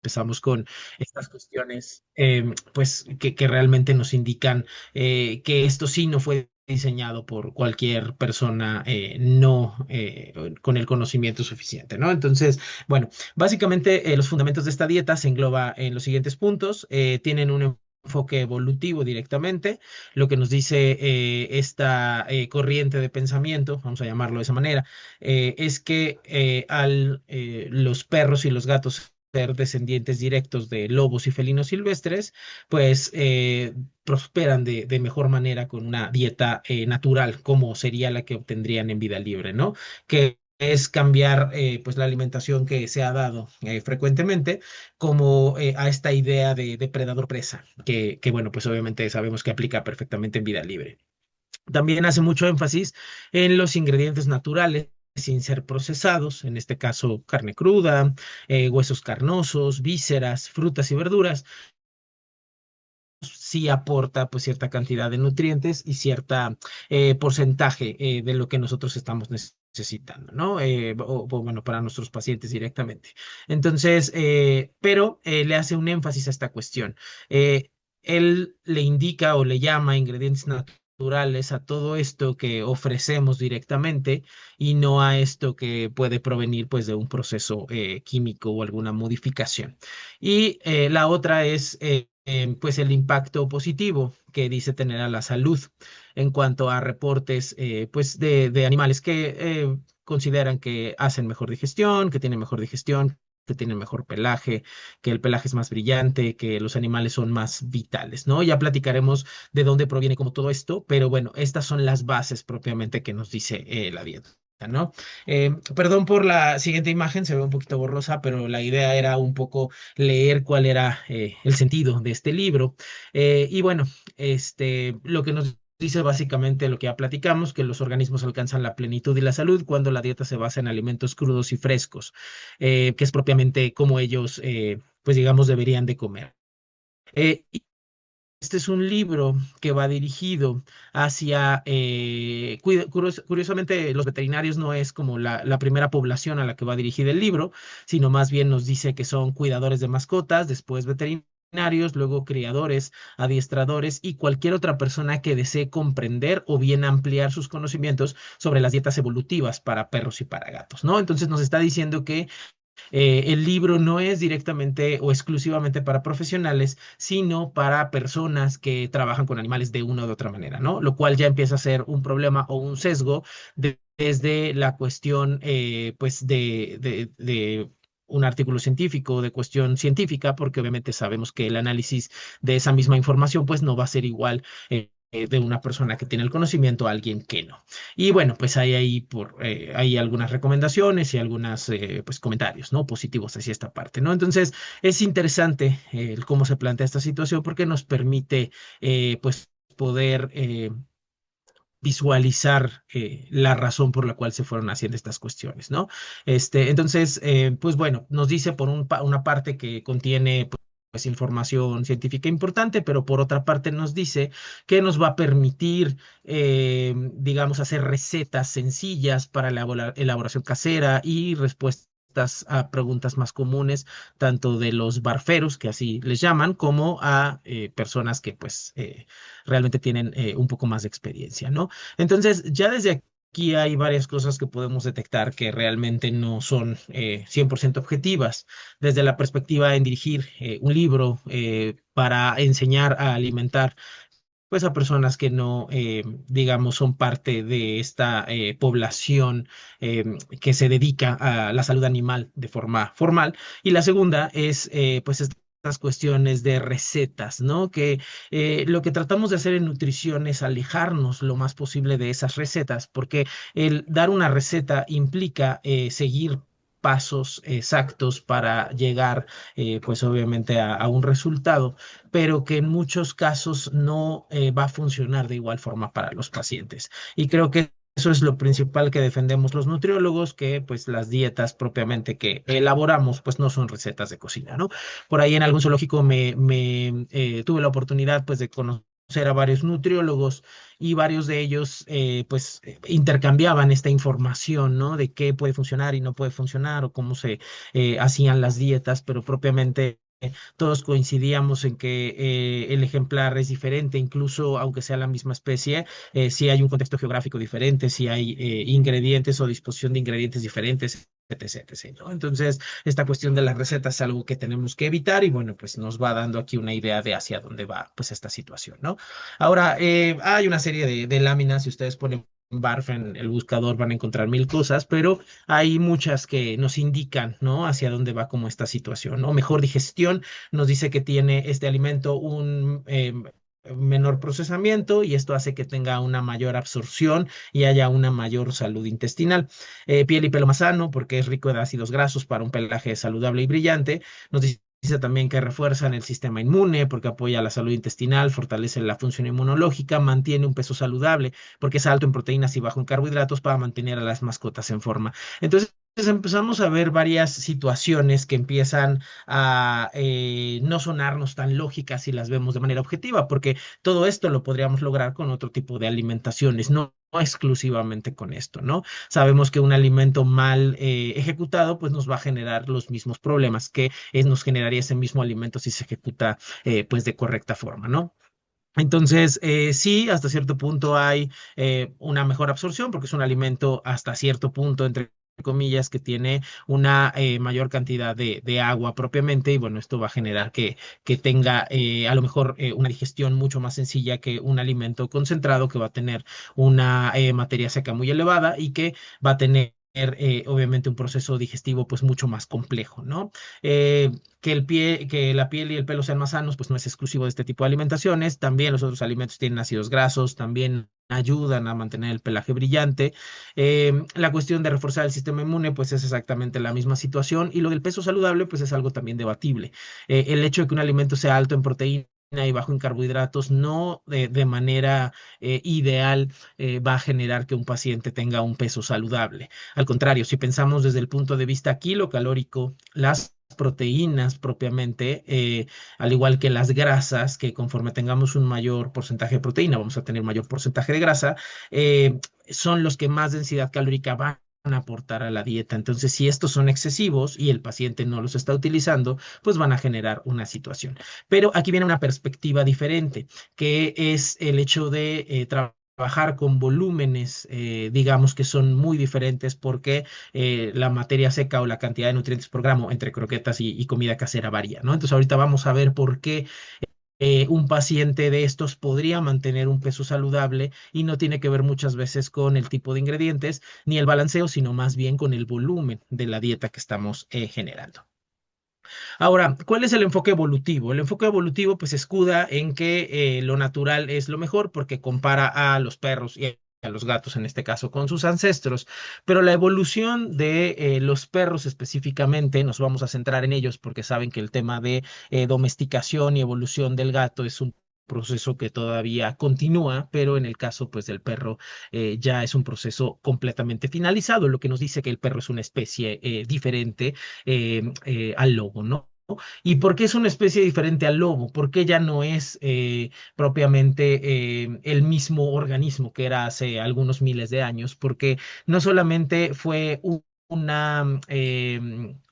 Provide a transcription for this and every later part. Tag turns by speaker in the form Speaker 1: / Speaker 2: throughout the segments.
Speaker 1: empezamos con estas cuestiones, pues que realmente nos indican que esto sí no fue diseñado por cualquier persona no con el conocimiento suficiente, ¿no? Entonces, bueno, básicamente los fundamentos de esta dieta se engloba en los siguientes puntos. Tienen un enfoque evolutivo directamente, lo que nos dice esta corriente de pensamiento, vamos a llamarlo de esa manera, es que al los perros y los gatos ser descendientes directos de lobos y felinos silvestres, pues prosperan de mejor manera con una dieta natural, como sería la que obtendrían en vida libre, ¿no? Que es cambiar pues la alimentación que se ha dado frecuentemente como a esta idea de depredador-presa, que bueno, pues obviamente sabemos que aplica perfectamente en vida libre. También hace mucho énfasis en los ingredientes naturales sin ser procesados, en este caso carne cruda, huesos carnosos, vísceras, frutas y verduras, sí aporta pues cierta cantidad de nutrientes y cierta porcentaje de lo que nosotros estamos necesitando, ¿no? O, bueno, para nuestros pacientes directamente. Entonces, pero le hace un énfasis a esta cuestión. Eh, Él le indica o le llama ingredientes naturales a todo esto que ofrecemos directamente y no a esto que puede provenir pues de un proceso químico o alguna modificación. Y la otra es pues el impacto positivo que dice tener a la salud en cuanto a reportes pues de animales que consideran que hacen mejor digestión, que tienen mejor digestión, que tienen mejor pelaje, que el pelaje es más brillante, que los animales son más vitales, ¿no? Ya platicaremos de dónde proviene como todo esto, pero bueno, estas son las bases propiamente que nos dice la dieta. ¿No? Perdón por la siguiente imagen, se ve un poquito borrosa, pero la idea era un poco leer cuál era el sentido de este libro. Y bueno, lo que nos dice básicamente lo que ya platicamos, que los organismos alcanzan la plenitud y la salud cuando la dieta se basa en alimentos crudos y frescos, que es propiamente como ellos, pues digamos, deberían de comer. Y este es un libro que va dirigido hacia, curiosamente, los veterinarios no es como la primera población a la que va dirigido el libro, sino más bien nos dice que son cuidadores de mascotas, después veterinarios, luego criadores, adiestradores y cualquier otra persona que desee comprender o bien ampliar sus conocimientos sobre las dietas evolutivas para perros y para gatos, ¿no? Entonces nos está diciendo que el libro no es directamente o exclusivamente para profesionales, sino para personas que trabajan con animales de una u otra manera, ¿no? Lo cual ya empieza a ser un problema o un sesgo desde la cuestión, pues, de un artículo científico, de cuestión científica, porque obviamente sabemos que el análisis de esa misma información, pues, no va a ser igual. De una persona que tiene el conocimiento a alguien que no. Y bueno, pues hay algunas recomendaciones y algunos pues comentarios, ¿no? Positivos hacia esta parte, ¿no? Entonces, es interesante el cómo se plantea esta situación porque nos permite, pues, poder visualizar la razón por la cual se fueron haciendo estas cuestiones, ¿no? Entonces, pues bueno, nos dice por una parte que contiene pues información científica importante, pero por otra parte nos dice que nos va a permitir, digamos, hacer recetas sencillas para la elaboración casera y respuestas a preguntas más comunes, tanto de los barferos, que así les llaman, como a personas que pues realmente tienen un poco más de experiencia, ¿no? Entonces, ya desde aquí hay varias cosas que podemos detectar que realmente no son 100% objetivas. Desde la perspectiva en dirigir un libro para enseñar a alimentar pues a personas que no, digamos, son parte de esta población que se dedica a la salud animal de forma formal. Y la segunda es, pues, estas cuestiones de recetas, ¿no? Que lo que tratamos de hacer en nutrición es alejarnos lo más posible de esas recetas, porque el dar una receta implica seguir pasos exactos para llegar, pues obviamente a un resultado, pero que en muchos casos no va a funcionar de igual forma para los pacientes. Y creo que eso es lo principal que defendemos los nutriólogos, que pues las dietas propiamente que elaboramos pues no son recetas de cocina, ¿no? Por ahí en algún zoológico tuve la oportunidad pues de conocer a varios nutriólogos y varios de ellos intercambiaban esta información, ¿no? De qué puede funcionar y no puede funcionar o cómo se hacían las dietas, pero propiamente todos coincidíamos en que el ejemplar es diferente, incluso aunque sea la misma especie, si hay un contexto geográfico diferente, si hay ingredientes o disposición de ingredientes diferentes, etc, etc, ¿no? Entonces, esta cuestión de las recetas es algo que tenemos que evitar y bueno, pues nos va dando aquí una idea de hacia dónde va pues esta situación, ¿no? Ahora, hay una serie de láminas, si ustedes ponen BARF en el buscador van a encontrar mil cosas, pero hay muchas que nos indican, ¿no? Hacia dónde va como esta situación, ¿no? Mejor digestión nos dice que tiene este alimento un menor procesamiento y esto hace que tenga una mayor absorción y haya una mayor salud intestinal. Piel y pelo más sano porque es rico en ácidos grasos para un pelaje saludable y brillante. Nos dice también que refuerzan el sistema inmune porque apoya la salud intestinal, fortalece la función inmunológica, mantiene un peso saludable porque es alto en proteínas y bajo en carbohidratos para mantener a las mascotas en forma. Entonces, empezamos a ver varias situaciones que empiezan a no sonarnos tan lógicas si las vemos de manera objetiva, porque todo esto lo podríamos lograr con otro tipo de alimentaciones, no exclusivamente con esto, ¿no? Sabemos que un alimento mal ejecutado, pues nos va a generar los mismos problemas que nos generaría ese mismo alimento si se ejecuta, pues de correcta forma, ¿no? Entonces, sí, hasta cierto punto hay una mejor absorción porque es un alimento hasta cierto punto, entre comillas, que tiene una mayor cantidad de agua propiamente y bueno, esto va a generar que tenga a lo mejor una digestión mucho más sencilla que un alimento concentrado que va a tener una materia seca muy elevada y que va a tener obviamente un proceso digestivo pues mucho más complejo, ¿no? Que que la piel y el pelo sean más sanos, pues no es exclusivo de este tipo de alimentaciones. También los otros alimentos tienen ácidos grasos, también ayudan a mantener el pelaje brillante. La cuestión de reforzar el sistema inmune, pues es exactamente la misma situación. Y lo del peso saludable, pues es algo también debatible. El hecho de que un alimento sea alto en proteína y bajo en carbohidratos, no de manera ideal va a generar que un paciente tenga un peso saludable. Al contrario, si pensamos desde el punto de vista kilocalórico, las proteínas propiamente, al igual que las grasas, que conforme tengamos un mayor porcentaje de proteína, vamos a tener mayor porcentaje de grasa, son los que más densidad calórica van a aportar a la dieta. Entonces, si estos son excesivos y el paciente no los está utilizando, pues van a generar una situación. Pero aquí viene una perspectiva diferente, que es el hecho de trabajar con volúmenes, digamos que son muy diferentes porque la materia seca o la cantidad de nutrientes por gramo entre croquetas y comida casera varía, ¿no? Entonces ahorita vamos a ver por qué un paciente de estos podría mantener un peso saludable y no tiene que ver muchas veces con el tipo de ingredientes ni el balanceo, sino más bien con el volumen de la dieta que estamos generando. Ahora, ¿cuál es el enfoque evolutivo? El enfoque evolutivo pues escuda en que lo natural es lo mejor porque compara a los perros y a los gatos en este caso con sus ancestros, pero la evolución de los perros específicamente, nos vamos a centrar en ellos porque saben que el tema de domesticación y evolución del gato es un proceso que todavía continúa, pero en el caso pues del perro ya es un proceso completamente finalizado, lo que nos dice que el perro es una especie diferente al lobo, ¿no? ¿Y por qué es una especie diferente al lobo? ¿Por qué ya no es propiamente el mismo organismo que era hace algunos miles de años? Porque no solamente fue una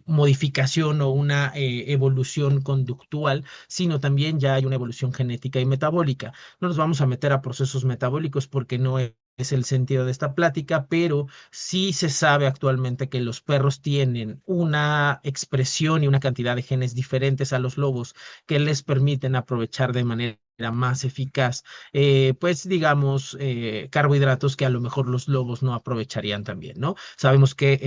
Speaker 1: modificación o una evolución conductual, sino también ya hay una evolución genética y metabólica. No nos vamos a meter a procesos metabólicos porque no es el sentido de esta plática, pero sí se sabe actualmente que los perros tienen una expresión y una cantidad de genes diferentes a los lobos que les permiten aprovechar de manera más eficaz, pues digamos, carbohidratos que a lo mejor los lobos no aprovecharían también, ¿no? Sabemos que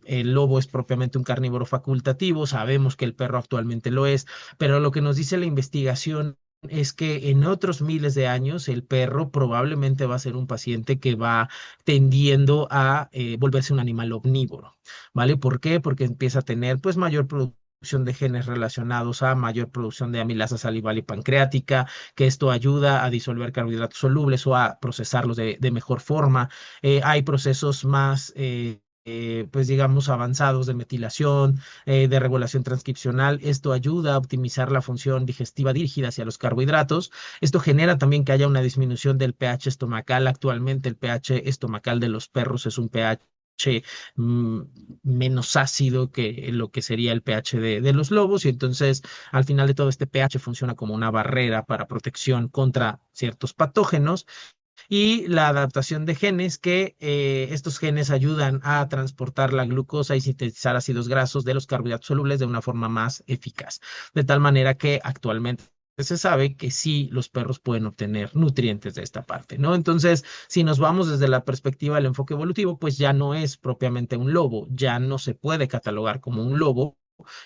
Speaker 1: el lobo es propiamente un carnívoro facultativo, sabemos que el perro actualmente lo es, pero lo que nos dice la investigación es que en otros miles de años el perro probablemente va a ser un paciente que va tendiendo a volverse un animal omnívoro, ¿vale? ¿Por qué? Porque empieza a tener pues mayor producción de genes relacionados a mayor producción de amilasa salival y pancreática, que esto ayuda a disolver carbohidratos solubles o a procesarlos de mejor forma. Hay procesos más pues digamos, avanzados de metilación, de regulación transcripcional. Esto ayuda a optimizar la función digestiva dirigida hacia los carbohidratos. Esto genera también que haya una disminución del pH estomacal. Actualmente el pH estomacal de los perros es un pH mm, menos ácido que lo que sería el pH de los lobos, y entonces al final de todo este pH funciona como una barrera para protección contra ciertos patógenos. Y la adaptación de genes, que estos genes ayudan a transportar la glucosa y sintetizar ácidos grasos de los carbohidratos solubles de una forma más eficaz. De tal manera que actualmente se sabe que sí, los perros pueden obtener nutrientes de esta parte, ¿no? Entonces, si nos vamos desde la perspectiva del enfoque evolutivo, pues ya no es propiamente un lobo, ya no se puede catalogar como un lobo,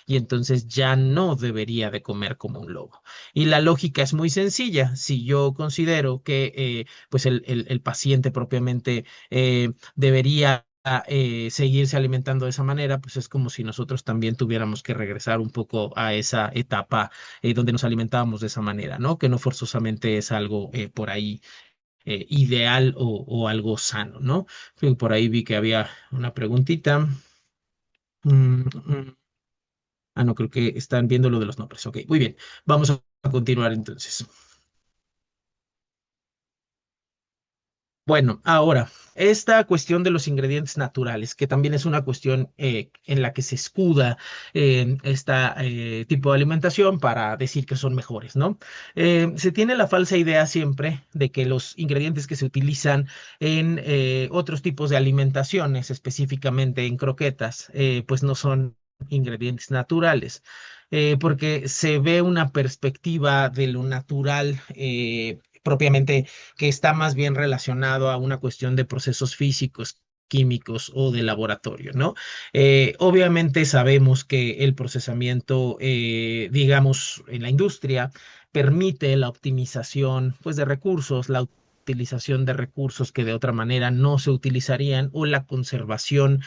Speaker 1: y entonces ya no debería de comer como un lobo. Y la lógica es muy sencilla. Si yo considero que pues el paciente propiamente debería seguirse alimentando de esa manera, pues es como si nosotros también tuviéramos que regresar un poco a esa etapa donde nos alimentábamos de esa manera, ¿no? Que no forzosamente es algo por ahí ideal o algo sano, ¿no? Por ahí vi que había una preguntita. Mm, mm. Ah, no, creo que están viendo lo de los nombres. Ok, muy bien. Vamos a continuar entonces. Bueno, ahora, esta cuestión de los ingredientes naturales, que también es una cuestión en la que se escuda este tipo de alimentación para decir que son mejores, ¿no? Se tiene la falsa idea siempre de que los ingredientes que se utilizan en otros tipos de alimentaciones, específicamente en croquetas, pues no son ingredientes naturales, porque se ve una perspectiva de lo natural. Propiamente que está más bien relacionado a una cuestión de procesos físicos, químicos o de laboratorio, ¿no? Obviamente sabemos que el procesamiento, digamos, en la industria permite la optimización, pues, de recursos, la utilización de recursos que de otra manera no se utilizarían, o la conservación,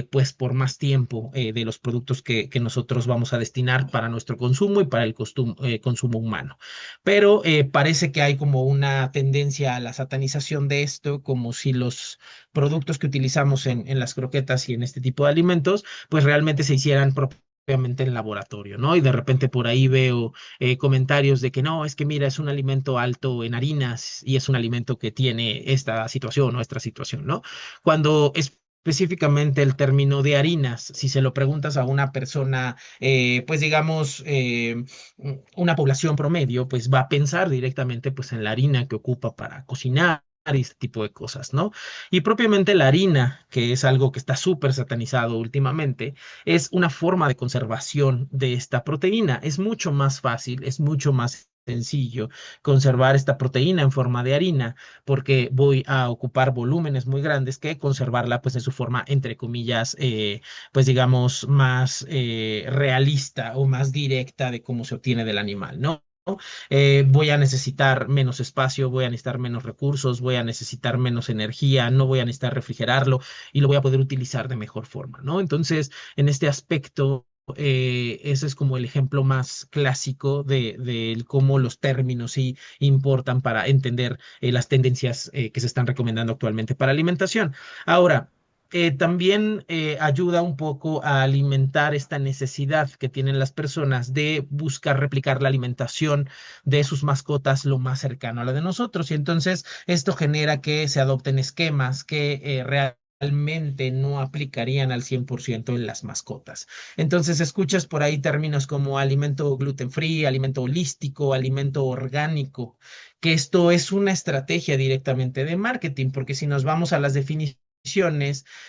Speaker 1: pues, por más tiempo de los productos que nosotros vamos a destinar para nuestro consumo y para el consumo humano. Pero parece que hay como una tendencia a la satanización de esto, como si los productos que utilizamos en las croquetas y en este tipo de alimentos, pues realmente se hicieran propiamente en laboratorio, ¿no? Y de repente por ahí veo comentarios de que no, es que mira, es un alimento alto en harinas y es un alimento que tiene esta situación o esta situación, ¿no? Cuando específicamente el término de harinas, si se lo preguntas a una persona, pues digamos, una población promedio, pues va a pensar directamente pues en la harina que ocupa para cocinar y este tipo de cosas, ¿no? Y propiamente la harina, que es algo que está súper satanizado últimamente, es una forma de conservación de esta proteína. Es mucho más fácil, es mucho más sencillo conservar esta proteína en forma de harina, porque voy a ocupar volúmenes muy grandes, que conservarla pues de su forma, entre comillas, pues digamos, más realista o más directa de cómo se obtiene del animal, ¿no? Voy a necesitar menos espacio, voy a necesitar menos recursos, voy a necesitar menos energía, no voy a necesitar refrigerarlo y lo voy a poder utilizar de mejor forma, ¿no? Entonces, en este aspecto, ese es como el ejemplo más clásico de cómo los términos sí importan para entender las tendencias que se están recomendando actualmente para alimentación. Ahora, también ayuda un poco a alimentar esta necesidad que tienen las personas de buscar replicar la alimentación de sus mascotas lo más cercano a la de nosotros. Y entonces esto genera que se adopten esquemas que realmente no aplicarían al 100% en las mascotas. Entonces escuchas por ahí términos como alimento gluten free, alimento holístico, alimento orgánico, que esto es una estrategia directamente de marketing, porque si nos vamos a las definiciones,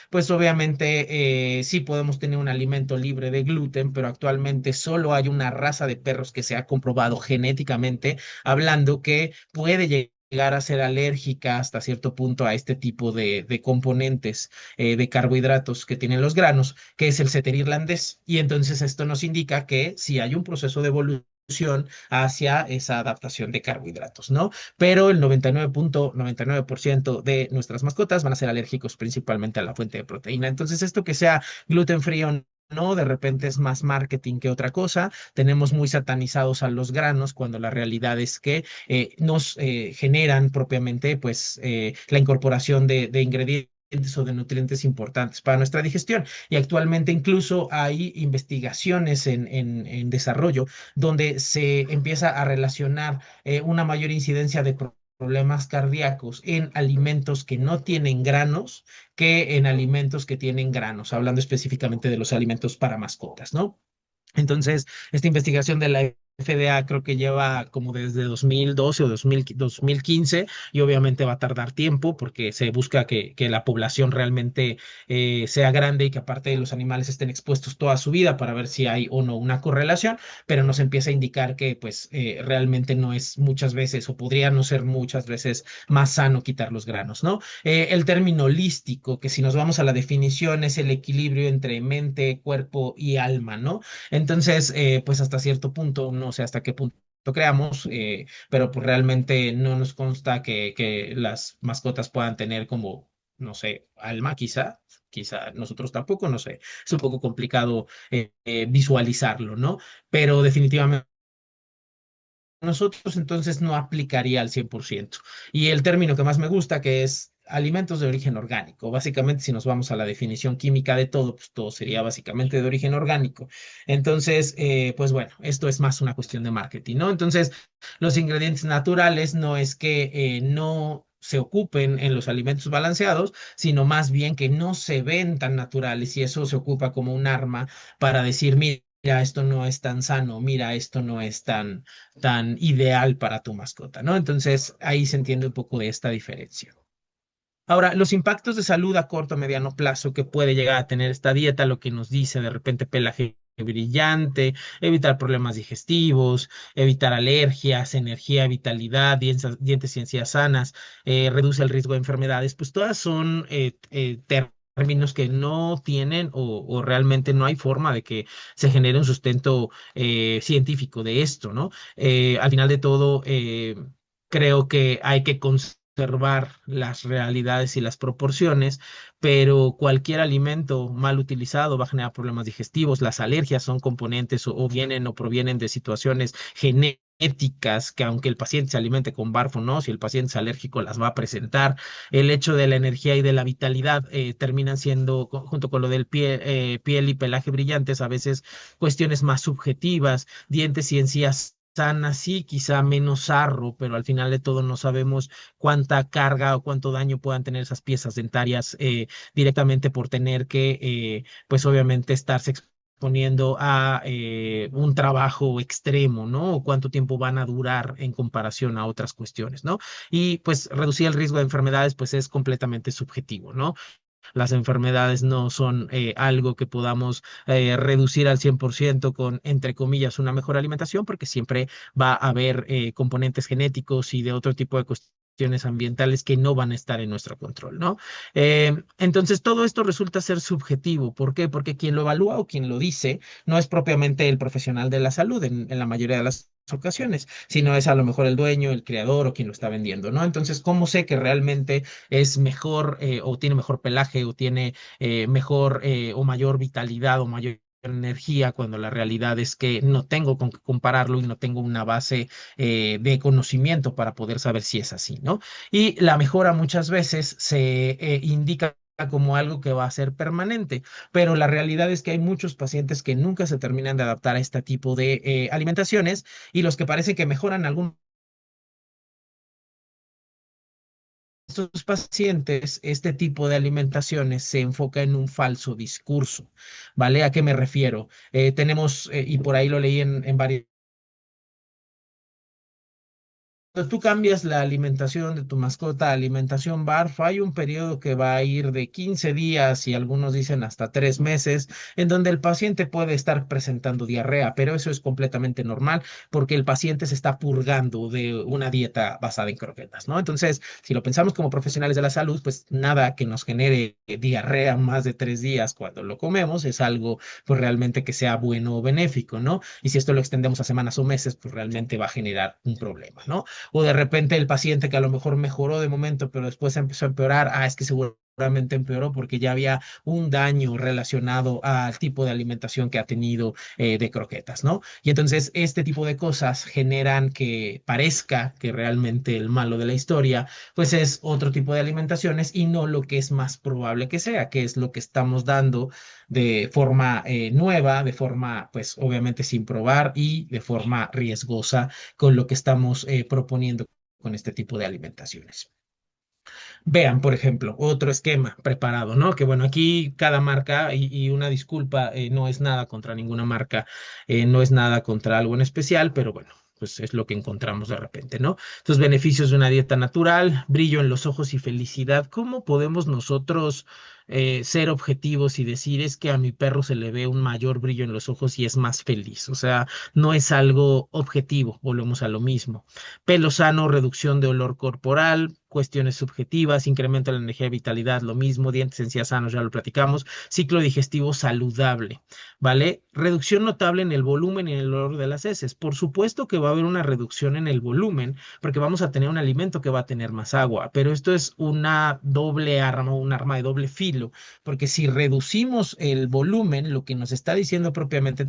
Speaker 1: pues obviamente sí podemos tener un alimento libre de gluten, pero actualmente solo hay una raza de perros que se ha comprobado genéticamente hablando que puede llegar a ser alérgica hasta cierto punto a este tipo de componentes de carbohidratos que tienen los granos, que es el setter irlandés. Y entonces esto nos indica que sí hay un proceso de evolución hacia esa adaptación de carbohidratos, ¿no? Pero el 99.99% de nuestras mascotas van a ser alérgicos principalmente a la fuente de proteína. Entonces, esto que sea gluten free o no, de repente es más marketing que otra cosa. Tenemos muy satanizados a los granos cuando la realidad es que nos generan propiamente pues la incorporación de ingredientes o de nutrientes importantes para nuestra digestión. Y actualmente incluso hay investigaciones en desarrollo donde se empieza a relacionar una mayor incidencia de problemas cardíacos en alimentos que no tienen granos que en alimentos que tienen granos, hablando específicamente de los alimentos para mascotas, ¿no? Entonces, esta investigación de la FDA creo que lleva como desde 2012 o 2015 y obviamente va a tardar tiempo porque se busca que la población realmente sea grande y que aparte de los animales estén expuestos toda su vida para ver si hay o no una correlación, pero nos empieza a indicar que pues realmente no es muchas veces o podría no ser muchas veces más sano quitar los granos, ¿no? El término holístico, que si nos vamos a la definición es el equilibrio entre mente, cuerpo y alma, ¿no? Entonces, pues hasta cierto punto, no sé hasta qué punto creamos, pero pues realmente no nos consta que las mascotas puedan tener como, no sé, alma quizá nosotros tampoco, no sé, es un poco complicado visualizarlo, ¿no? Pero definitivamente nosotros entonces no aplicaría al 100%. Y el término que más me gusta, que es alimentos de origen orgánico. Básicamente, si nos vamos a la definición química de todo, pues todo sería básicamente de origen orgánico. Entonces, pues bueno, esto es más una cuestión de marketing, ¿no? Entonces, los ingredientes naturales no es que no se ocupen en los alimentos balanceados, sino más bien que no se ven tan naturales y eso se ocupa como un arma para decir, mira, esto no es tan sano, mira, esto no es tan ideal para tu mascota, ¿no? Entonces ahí se entiende un poco de esta diferencia. Ahora, los impactos de salud a corto o mediano plazo que puede llegar a tener esta dieta, lo que nos dice de repente pelaje brillante, evitar problemas digestivos, evitar alergias, energía, vitalidad, dientes y encías sanas, reduce el riesgo de enfermedades, pues todas son términos que no tienen o realmente no hay forma de que se genere un sustento científico de esto, ¿no? Al final de todo, creo que hay que conservar las realidades y las proporciones, pero cualquier alimento mal utilizado va a generar problemas digestivos. Las alergias son componentes o vienen o provienen de situaciones genéticas que aunque el paciente se alimente con barfo, no, si el paciente es alérgico las va a presentar. El hecho de la energía y de la vitalidad terminan siendo, junto con lo del piel y pelaje brillantes, a veces cuestiones más subjetivas, dientes y encías sanas, sí, quizá menos sarro, pero al final de todo no sabemos cuánta carga o cuánto daño puedan tener esas piezas dentarias directamente por tener que, pues obviamente, estarse exponiendo a un trabajo extremo, ¿no? O cuánto tiempo van a durar en comparación a otras cuestiones, ¿no? Y pues reducir el riesgo de enfermedades, pues es completamente subjetivo, ¿no? Las enfermedades no son algo que podamos reducir al 100% con, entre comillas, una mejor alimentación, porque siempre va a haber componentes genéticos y de otro tipo de cuestiones ambientales que no van a estar en nuestro control, ¿no? Entonces, todo esto resulta ser subjetivo. ¿Por qué? Porque quien lo evalúa o quien lo dice no es propiamente el profesional de la salud en la mayoría de las ocasiones, sino es a lo mejor el dueño, el creador o quien lo está vendiendo, ¿no? Entonces, ¿cómo sé que realmente es mejor o tiene mejor pelaje o tiene mejor o mayor vitalidad o mayor energía cuando la realidad es que no tengo con qué compararlo y no tengo una base de conocimiento para poder saber si es así, ¿no? Y la mejora muchas veces se indica como algo que va a ser permanente, pero la realidad es que hay muchos pacientes que nunca se terminan de adaptar a este tipo de alimentaciones y los que parece que mejoran algún estos pacientes, este tipo de alimentaciones se enfoca en un falso discurso, ¿vale? ¿A qué me refiero? Tenemos, y por ahí lo leí en varios cuando tú cambias la alimentación de tu mascota a alimentación BARF, hay un periodo que va a ir de 15 días y algunos dicen hasta 3 meses, en donde el paciente puede estar presentando diarrea, pero eso es completamente normal porque el paciente se está purgando de una dieta basada en croquetas, ¿no? Entonces, si lo pensamos como profesionales de la salud, pues nada que nos genere diarrea más de 3 días cuando lo comemos es algo pues realmente que sea bueno o benéfico, ¿no? Y si esto lo extendemos a semanas o meses, pues realmente va a generar un problema, ¿no? O de repente el paciente que a lo mejor mejoró de momento, pero después empezó a empeorar, es que seguro seguramente empeoró porque ya había un daño relacionado al tipo de alimentación que ha tenido de croquetas, ¿no? Y entonces este tipo de cosas generan que parezca que realmente el malo de la historia, pues es otro tipo de alimentaciones y no lo que es más probable que sea, que es lo que estamos dando de forma nueva, de forma, pues obviamente sin probar y de forma riesgosa con lo que estamos proponiendo con este tipo de alimentaciones. Vean, por ejemplo, otro esquema preparado, ¿no? Que bueno, aquí cada marca, y una disculpa, no es nada contra ninguna marca, no es nada contra algo en especial, pero bueno, pues es lo que encontramos de repente, ¿no? Entonces, beneficios de una dieta natural, brillo en los ojos y felicidad. ¿Cómo podemos nosotros ser objetivos y decir es que a mi perro se le ve un mayor brillo en los ojos y es más feliz? O sea, no es algo objetivo, volvemos a lo mismo. Pelo sano, reducción de olor corporal, cuestiones subjetivas, incremento de la energía y vitalidad, lo mismo, dientes, encías sanos, ya lo platicamos, ciclo digestivo saludable, ¿vale? Reducción notable en el volumen y en el olor de las heces. Por supuesto que va a haber una reducción en el volumen, porque vamos a tener un alimento que va a tener más agua, pero esto es una doble arma, un arma de doble filo, porque si reducimos el volumen, lo que nos está diciendo propiamente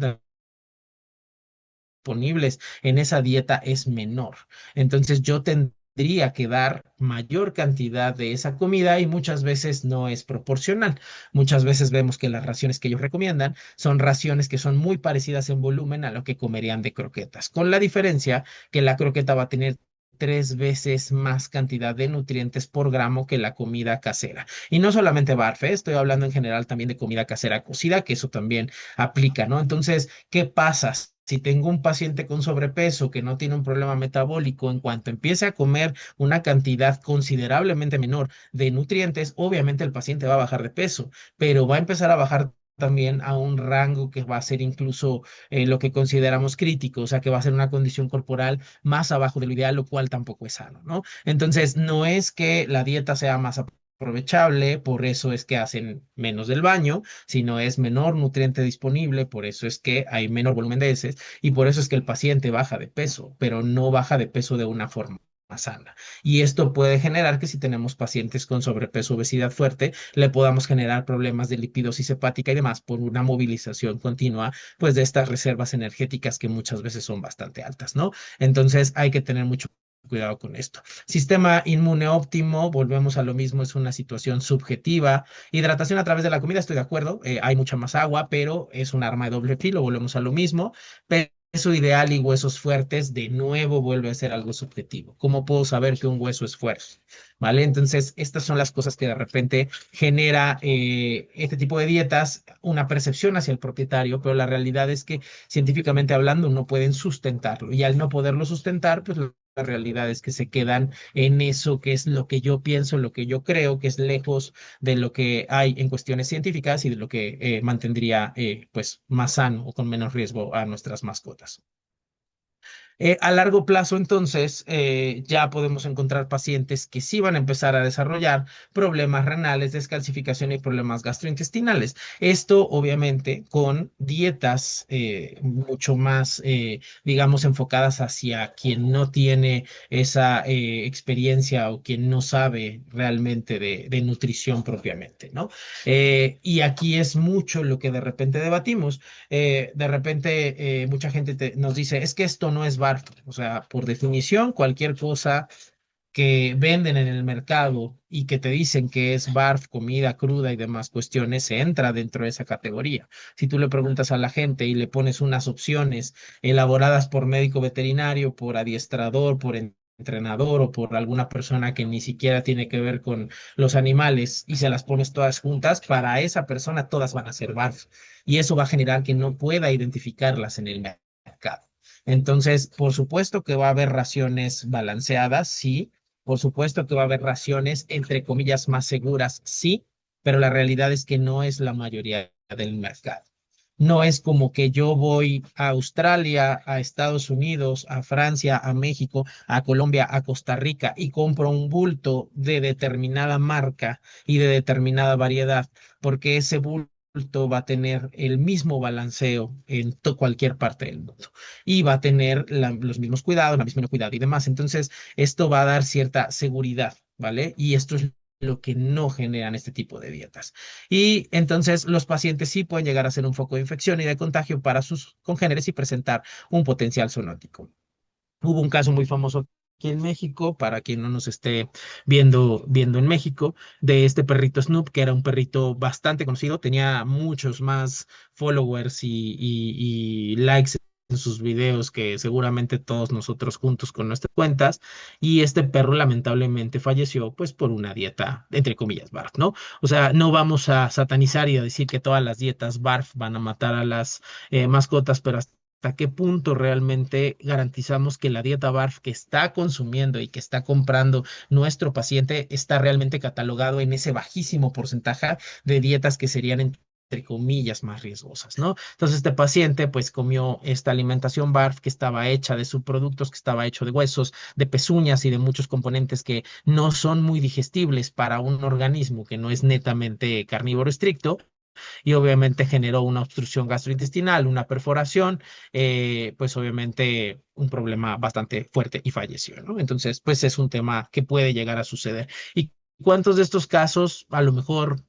Speaker 1: disponibles en esa dieta es menor. Entonces yo tendría que dar mayor cantidad de esa comida y muchas veces no es proporcional. Muchas veces vemos que las raciones que ellos recomiendan son raciones que son muy parecidas en volumen a lo que comerían de croquetas, con la diferencia que la croqueta va a tener 3 veces más cantidad de nutrientes por gramo que la comida casera. Y no solamente barf, estoy hablando en general también de comida casera cocida, que eso también aplica, ¿no? Entonces, ¿qué pasa? Si tengo un paciente con sobrepeso que no tiene un problema metabólico, en cuanto empiece a comer una cantidad considerablemente menor de nutrientes, obviamente el paciente va a bajar de peso, pero va a empezar a bajar también a un rango que va a ser incluso lo que consideramos crítico, o sea, que va a ser una condición corporal más abajo de lo ideal, lo cual tampoco es sano, ¿no? Entonces, no es que la dieta sea más aprovechable, por eso es que hacen menos del baño, sino es menor nutriente disponible, por eso es que hay menor volumen de heces y por eso es que el paciente baja de peso, pero no baja de peso de una forma sana. Y esto puede generar que si tenemos pacientes con sobrepeso, obesidad fuerte, le podamos generar problemas de lipidosis hepática y demás por una movilización continua, pues de estas reservas energéticas que muchas veces son bastante altas, ¿no? Entonces hay que tener mucho cuidado con esto. Sistema inmune óptimo, volvemos a lo mismo, es una situación subjetiva. Hidratación a través de la comida, estoy de acuerdo, hay mucha más agua, pero es un arma de doble filo, volvemos a lo mismo. Peso ideal y huesos fuertes, de nuevo vuelve a ser algo subjetivo. ¿Cómo puedo saber que un hueso es fuerte? ¿Vale? Entonces, estas son las cosas que de repente genera este tipo de dietas, una percepción hacia el propietario, pero la realidad es que científicamente hablando no pueden sustentarlo y al no poderlo sustentar, pues la realidad es que se quedan en eso que es lo que yo pienso, lo que yo creo, que es lejos de lo que hay en cuestiones científicas y de lo que mantendría pues más sano o con menos riesgo a nuestras mascotas. A largo plazo, entonces, ya podemos encontrar pacientes que sí van a empezar a desarrollar problemas renales, descalcificación y problemas gastrointestinales. Esto, obviamente, con dietas mucho más, digamos, enfocadas hacia quien no tiene esa experiencia o quien no sabe realmente de nutrición propiamente, ¿no? Y aquí es mucho lo que de repente debatimos de repente mucha gente nos dice, es que esto no es barf. O sea, por definición, cualquier cosa que venden en el mercado y que te dicen que es barf, comida cruda y demás cuestiones, se entra dentro de esa categoría. Si tú le preguntas a la gente y le pones unas opciones elaboradas por médico veterinario, por adiestrador, por entrenador o por alguna persona que ni siquiera tiene que ver con los animales y se las pones todas juntas, para esa persona todas van a ser barf y eso va a generar que no pueda identificarlas en el mercado. Entonces, por supuesto que va a haber raciones balanceadas, sí. Por supuesto que va a haber raciones, entre comillas, más seguras, sí, pero la realidad es que no es la mayoría del mercado. No es como que yo voy a Australia, a Estados Unidos, a Francia, a México, a Colombia, a Costa Rica y compro un bulto de determinada marca y de determinada variedad, porque ese bulto va a tener el mismo balanceo en cualquier parte del mundo y va a tener los mismos cuidados, la misma inocuidad y demás. Entonces, esto va a dar cierta seguridad, ¿vale? Y esto es lo que no generan este tipo de dietas. Y entonces los pacientes sí pueden llegar a ser un foco de infección y de contagio para sus congéneres y presentar un potencial zoonótico. Hubo un caso muy famoso aquí en México, para quien no nos esté viendo en México, de este perrito Snoop, que era un perrito bastante conocido, tenía muchos más followers y likes en sus videos que seguramente todos nosotros juntos con nuestras cuentas, y este perro lamentablemente falleció pues por una dieta, entre comillas, BARF, ¿no? O sea, no vamos a satanizar y a decir que todas las dietas BARF van a matar a las mascotas, pero hasta qué punto realmente garantizamos que la dieta BARF que está consumiendo y que está comprando nuestro paciente está realmente catalogado en ese bajísimo porcentaje de dietas que serían entre comillas más riesgosas, ¿no? Entonces este paciente pues comió esta alimentación BARF que estaba hecha de subproductos, que estaba hecho de huesos, de pezuñas y de muchos componentes que no son muy digestibles para un organismo que no es netamente carnívoro estricto, y obviamente generó una obstrucción gastrointestinal, una perforación, pues obviamente un problema bastante fuerte y falleció, ¿no? Entonces, pues es un tema que puede llegar a suceder. ¿Y cuántos de estos casos a lo mejor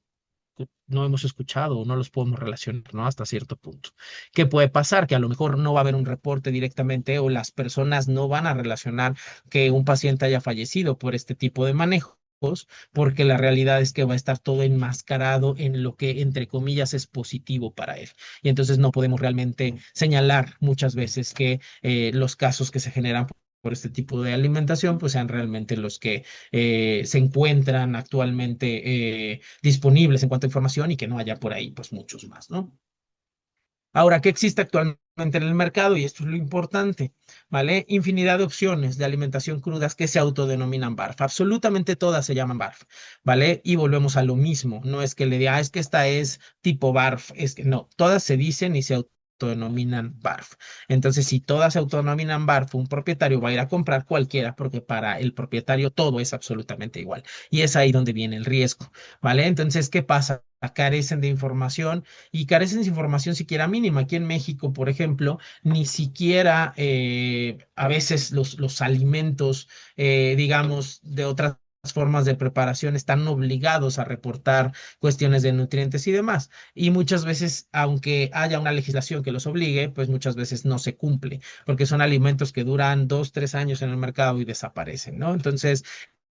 Speaker 1: no hemos escuchado o no los podemos relacionar, ¿no? Hasta cierto punto? ¿Qué puede pasar? Que a lo mejor no va a haber un reporte directamente o las personas no van a relacionar que un paciente haya fallecido por este tipo de manejo, porque la realidad es que va a estar todo enmascarado en lo que, entre comillas, es positivo para él. Y entonces no podemos realmente señalar muchas veces que los casos que se generan por este tipo de alimentación, pues sean realmente los que se encuentran actualmente disponibles en cuanto a información y que no haya por ahí, pues muchos más, ¿no? Ahora, ¿qué existe actualmente en el mercado? Y esto es lo importante, ¿vale? Infinidad de opciones de alimentación crudas que se autodenominan BARF. Absolutamente todas se llaman BARF, ¿vale? Y volvemos a lo mismo. No es que le diga, es que esta es tipo BARF. Es que no, todas se dicen y se autodenominan BARF. Entonces, si todas se autodenominan BARF, un propietario va a ir a comprar cualquiera porque para el propietario todo es absolutamente igual. Y es ahí donde viene el riesgo, ¿vale? Entonces, ¿qué pasa? Carecen de información y carecen de información siquiera mínima. Aquí en México, por ejemplo, ni siquiera a veces los alimentos, digamos, de otras formas de preparación están obligados a reportar cuestiones de nutrientes y demás. Y muchas veces, aunque haya una legislación que los obligue, pues muchas veces no se cumple, porque son alimentos que duran 2, 3 años en el mercado y desaparecen, ¿no? Entonces,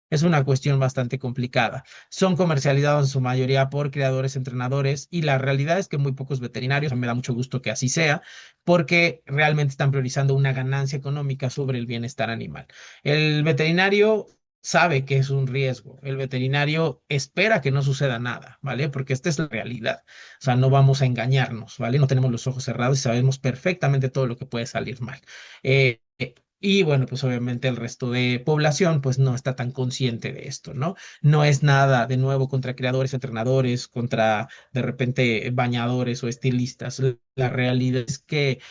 Speaker 1: es una cuestión bastante complicada. Son comercializados en su mayoría por creadores, entrenadores, y la realidad es que muy pocos veterinarios, me da mucho gusto que así sea, porque realmente están priorizando una ganancia económica sobre el bienestar animal. El veterinario sabe que es un riesgo. El veterinario espera que no suceda nada, ¿vale? Porque esta es la realidad. O sea, no vamos a engañarnos, ¿vale? No tenemos los ojos cerrados y sabemos perfectamente todo lo que puede salir mal. Y bueno, pues obviamente el resto de población pues no está tan consciente de esto, ¿no? No es nada de nuevo contra creadores, entrenadores, contra de repente bañadores o estilistas. La realidad es que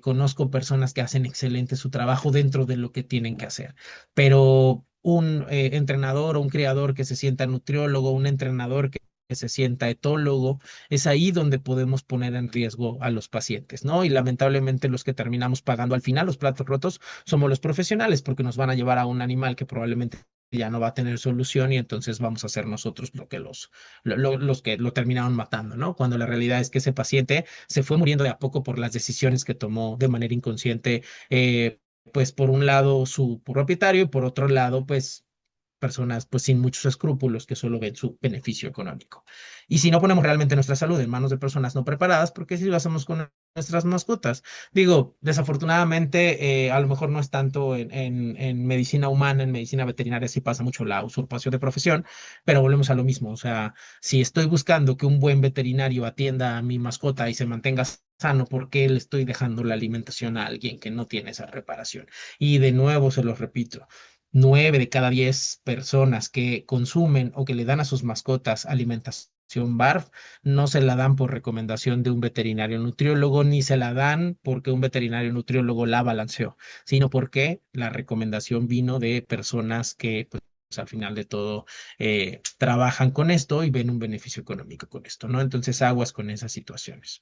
Speaker 1: conozco personas que hacen excelente su trabajo dentro de lo que tienen que hacer, pero un entrenador o un creador que se sienta nutriólogo, un entrenador que se sienta etólogo, es ahí donde podemos poner en riesgo a los pacientes, ¿no? Y lamentablemente los que terminamos pagando al final los platos rotos somos los profesionales, porque nos van a llevar a un animal que probablemente ya no va a tener solución y entonces vamos a ser nosotros los que lo terminaron matando, ¿no? Cuando la realidad es que ese paciente se fue muriendo de a poco por las decisiones que tomó de manera inconsciente, pues por un lado su propietario y por otro lado, pues personas pues sin muchos escrúpulos que solo ven su beneficio económico. Y si no ponemos realmente nuestra salud en manos de personas no preparadas, ¿por qué si lo hacemos con nuestras mascotas? Digo, desafortunadamente, a lo mejor no es tanto en medicina humana, en medicina veterinaria sí pasa mucho la usurpación de profesión, pero volvemos a lo mismo. O sea, si estoy buscando que un buen veterinario atienda a mi mascota y se mantenga sano, ¿por qué le estoy dejando la alimentación a alguien que no tiene esa preparación? Y de nuevo se los repito, 9 de cada 10 personas que consumen o que le dan a sus mascotas alimentación BARF no se la dan por recomendación de un veterinario nutriólogo, ni se la dan porque un veterinario nutriólogo la balanceó, sino porque la recomendación vino de personas que, pues, al final de todo, trabajan con esto y ven un beneficio económico con esto, ¿no? Entonces, aguas con esas situaciones.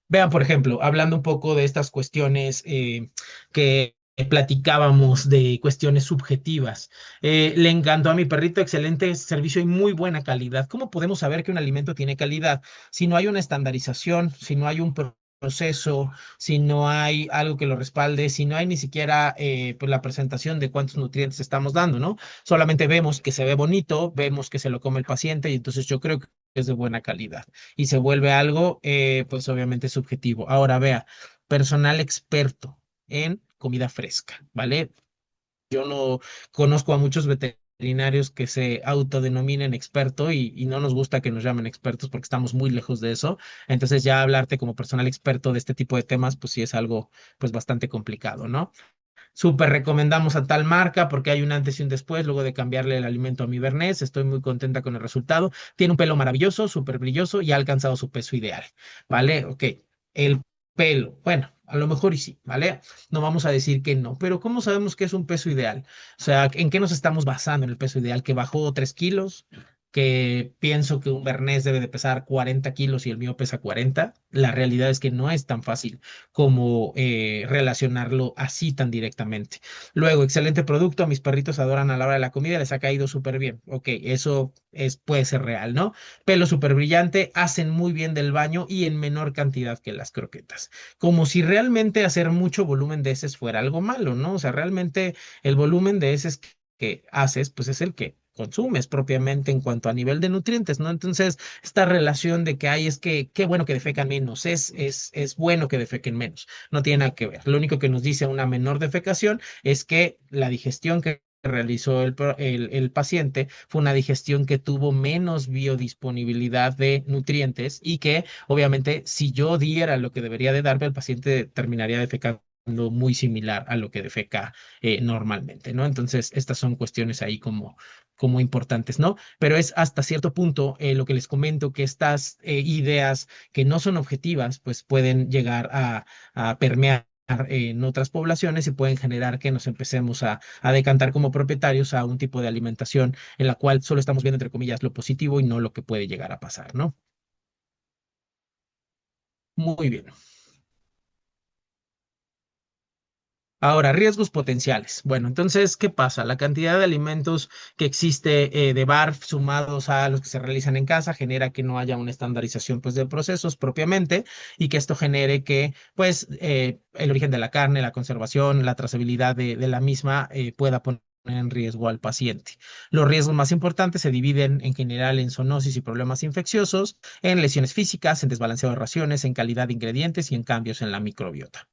Speaker 1: Vean, por ejemplo, hablando un poco de estas cuestiones que platicábamos de cuestiones subjetivas. Le encantó a mi perrito, excelente servicio y muy buena calidad. ¿Cómo podemos saber que un alimento tiene calidad? Si no hay una estandarización, si no hay un proceso, si no hay algo que lo respalde, si no hay ni siquiera pues la presentación de cuántos nutrientes estamos dando, ¿no? Solamente vemos que se ve bonito, vemos que se lo come el paciente y entonces yo creo que es de buena calidad y se vuelve algo pues obviamente subjetivo. Ahora vea, personal experto en comida fresca, ¿vale? Yo no conozco a muchos veterinarios que se autodenominen experto y no nos gusta que nos llamen expertos porque estamos muy lejos de eso. Entonces ya hablarte como personal experto de este tipo de temas, pues sí es algo pues bastante complicado, ¿no? Súper recomendamos a tal marca porque hay un antes y un después luego de cambiarle el alimento a mi Bernés. Estoy muy contenta con el resultado. Tiene un pelo maravilloso, súper brilloso y ha alcanzado su peso ideal, ¿vale? Ok, el pelo, bueno, a lo mejor y sí, ¿vale? No vamos a decir que no, pero ¿cómo sabemos que es un peso ideal? O sea, ¿en qué nos estamos basando en el peso ideal? ¿Que bajó 3 kilos? ¿Que pienso que un Bernés debe de pesar 40 kilos y el mío pesa 40? La realidad es que no es tan fácil como relacionarlo así tan directamente. Luego, excelente producto, mis perritos adoran a la hora de la comida, les ha caído súper bien. Ok, eso es, puede ser real, ¿no? Pelo súper brillante, hacen muy bien del baño y en menor cantidad que las croquetas. Como si realmente hacer mucho volumen de heces fuera algo malo, ¿no? O sea, realmente el volumen de heces que haces, pues es el que consumes propiamente en cuanto a nivel de nutrientes, ¿no? Entonces, esta relación de que hay es que qué bueno que defecan menos, es bueno que defequen menos, no tiene nada que ver. Lo único que nos dice una menor defecación es que la digestión que realizó el paciente fue una digestión que tuvo menos biodisponibilidad de nutrientes y que obviamente si yo diera lo que debería de darme, el paciente terminaría defecando muy similar a lo que defeca normalmente, ¿no? Entonces, estas son cuestiones ahí como importantes, ¿no? Pero es hasta cierto punto lo que les comento, que estas ideas que no son objetivas, pues pueden llegar a permear en otras poblaciones y pueden generar que nos empecemos a decantar como propietarios a un tipo de alimentación en la cual solo estamos viendo, entre comillas, lo positivo y no lo que puede llegar a pasar, ¿no? Muy bien. Ahora, riesgos potenciales. Bueno, entonces, ¿qué pasa? La cantidad de alimentos que existe de BARF sumados a los que se realizan en casa genera que no haya una estandarización pues, de procesos propiamente y que esto genere que pues, el origen de la carne, la conservación, la trazabilidad de la misma pueda poner en riesgo al paciente. Los riesgos más importantes se dividen en general en zoonosis y problemas infecciosos, en lesiones físicas, en desbalanceo de raciones, en calidad de ingredientes y en cambios en la microbiota.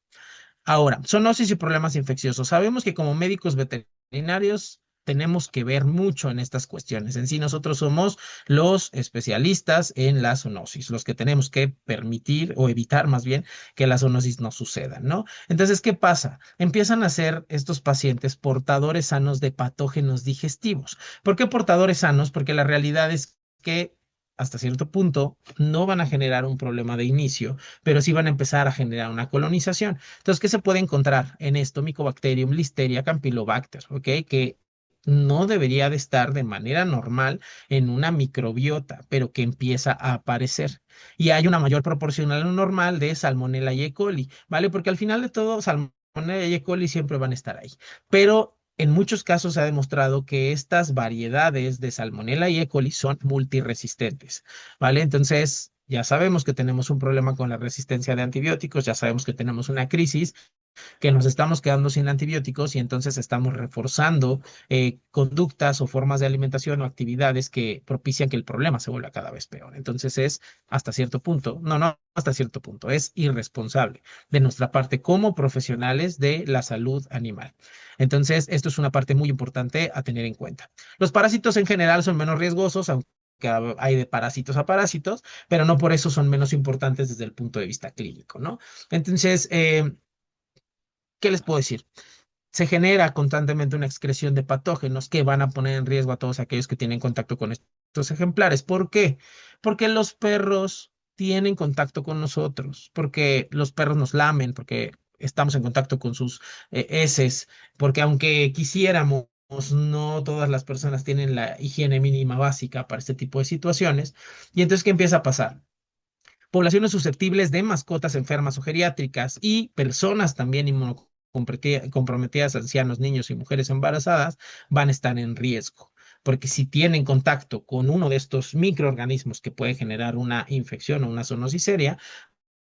Speaker 1: Ahora, zoonosis y problemas infecciosos. Sabemos que como médicos veterinarios tenemos que ver mucho en estas cuestiones. En sí, nosotros somos los especialistas en la zoonosis, los que tenemos que permitir o evitar más bien que la zoonosis no suceda, ¿no? Entonces, ¿qué pasa? Empiezan a ser estos pacientes portadores sanos de patógenos digestivos. ¿Por qué portadores sanos? Porque la realidad es que hasta cierto punto no van a generar un problema de inicio, pero sí van a empezar a generar una colonización. Entonces, ¿qué se puede encontrar en esto? Mycobacterium, Listeria, Campylobacter, ¿ok? Que no debería de estar de manera normal en una microbiota, pero que empieza a aparecer. Y hay una mayor proporción a lo normal de Salmonella y E. coli, ¿vale? Porque al final de todo, Salmonella y E. coli siempre van a estar ahí. Pero en muchos casos se ha demostrado que estas variedades de Salmonella y E. coli son multiresistentes, ¿vale? Entonces, ya sabemos que tenemos un problema con la resistencia de antibióticos, ya sabemos que tenemos una crisis, que nos estamos quedando sin antibióticos y entonces estamos reforzando conductas o formas de alimentación o actividades que propician que el problema se vuelva cada vez peor. Entonces es hasta cierto punto, no hasta cierto punto, es irresponsable de nuestra parte como profesionales de la salud animal. Entonces, esto es una parte muy importante a tener en cuenta. Los parásitos en general son menos riesgosos, aunque hay de parásitos a parásitos, pero no por eso son menos importantes desde el punto de vista clínico, ¿no? Entonces, ¿qué les puedo decir? Se genera constantemente una excreción de patógenos que van a poner en riesgo a todos aquellos que tienen contacto con estos ejemplares. ¿Por qué? Porque los perros tienen contacto con nosotros, porque los perros nos lamen, porque estamos en contacto con sus heces, porque aunque quisiéramos, no todas las personas tienen la higiene mínima básica para este tipo de situaciones. Y entonces, ¿qué empieza a pasar? Poblaciones susceptibles de mascotas enfermas o geriátricas y personas también comprometidas, ancianos, niños y mujeres embarazadas, van a estar en riesgo. Porque si tienen contacto con uno de estos microorganismos que puede generar una infección o una zoonosis seria,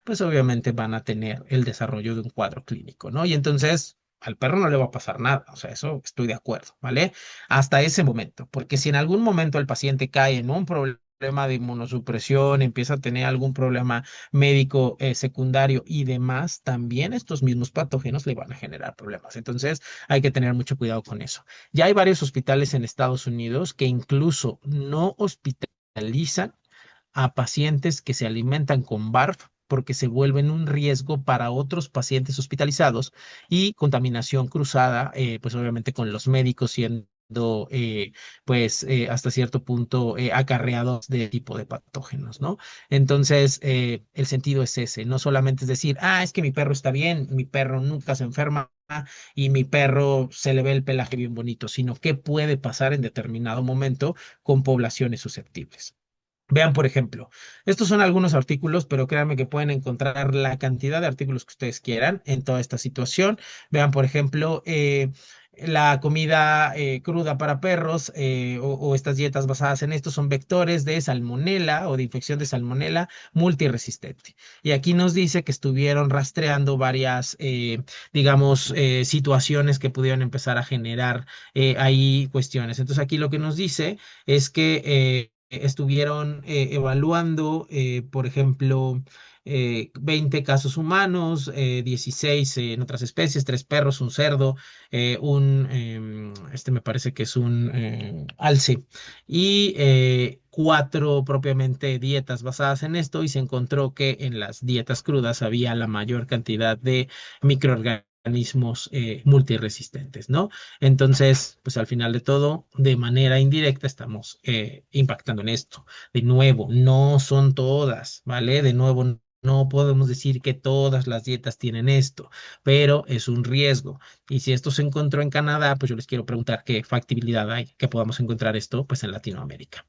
Speaker 1: pues obviamente van a tener el desarrollo de un cuadro clínico, ¿no? Y entonces al perro no le va a pasar nada, o sea, eso estoy de acuerdo, ¿vale? Hasta ese momento, porque si en algún momento el paciente cae en un problema de inmunosupresión, empieza a tener algún problema médico secundario y demás, también estos mismos patógenos le van a generar problemas. Entonces hay que tener mucho cuidado con eso. Ya hay varios hospitales en Estados Unidos que incluso no hospitalizan a pacientes que se alimentan con BARF porque se vuelven un riesgo para otros pacientes hospitalizados y contaminación cruzada, pues obviamente con los médicos siendo hasta cierto punto acarreados de tipo de patógenos, ¿no? Entonces, el sentido es ese, no solamente es decir, ah, es que mi perro está bien, mi perro nunca se enferma y mi perro se le ve el pelaje bien bonito, sino qué puede pasar en determinado momento con poblaciones susceptibles. Vean, por ejemplo, estos son algunos artículos, pero créanme que pueden encontrar la cantidad de artículos que ustedes quieran en toda esta situación. Vean, por ejemplo, la comida cruda para perros o estas dietas basadas en esto son vectores de salmonela o de infección de salmonela multiresistente. Y aquí nos dice que estuvieron rastreando varias, digamos, situaciones que pudieron empezar a generar ahí cuestiones. Entonces aquí lo que nos dice es que estuvieron evaluando, por ejemplo, 20 casos humanos, 16 en otras especies, 3 perros, un cerdo, este me parece que es un alce, y 4 propiamente dietas basadas en esto, y se encontró que en las dietas crudas había la mayor cantidad de microorganismos multiresistentes, ¿no? Entonces, pues al final de todo, de manera indirecta, estamos impactando en esto. De nuevo, no son todas, ¿vale? De nuevo, no podemos decir que todas las dietas tienen esto, pero es un riesgo. Y si esto se encontró en Canadá, pues yo les quiero preguntar qué factibilidad hay que podamos encontrar esto, pues en Latinoamérica.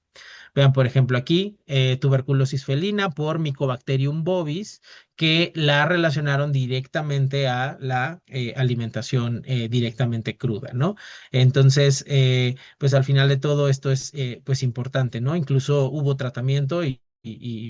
Speaker 1: Vean, por ejemplo, aquí tuberculosis felina por Mycobacterium bovis, que la relacionaron directamente a la alimentación directamente cruda, ¿no? Entonces, pues al final de todo esto es pues importante, ¿no? Incluso hubo tratamiento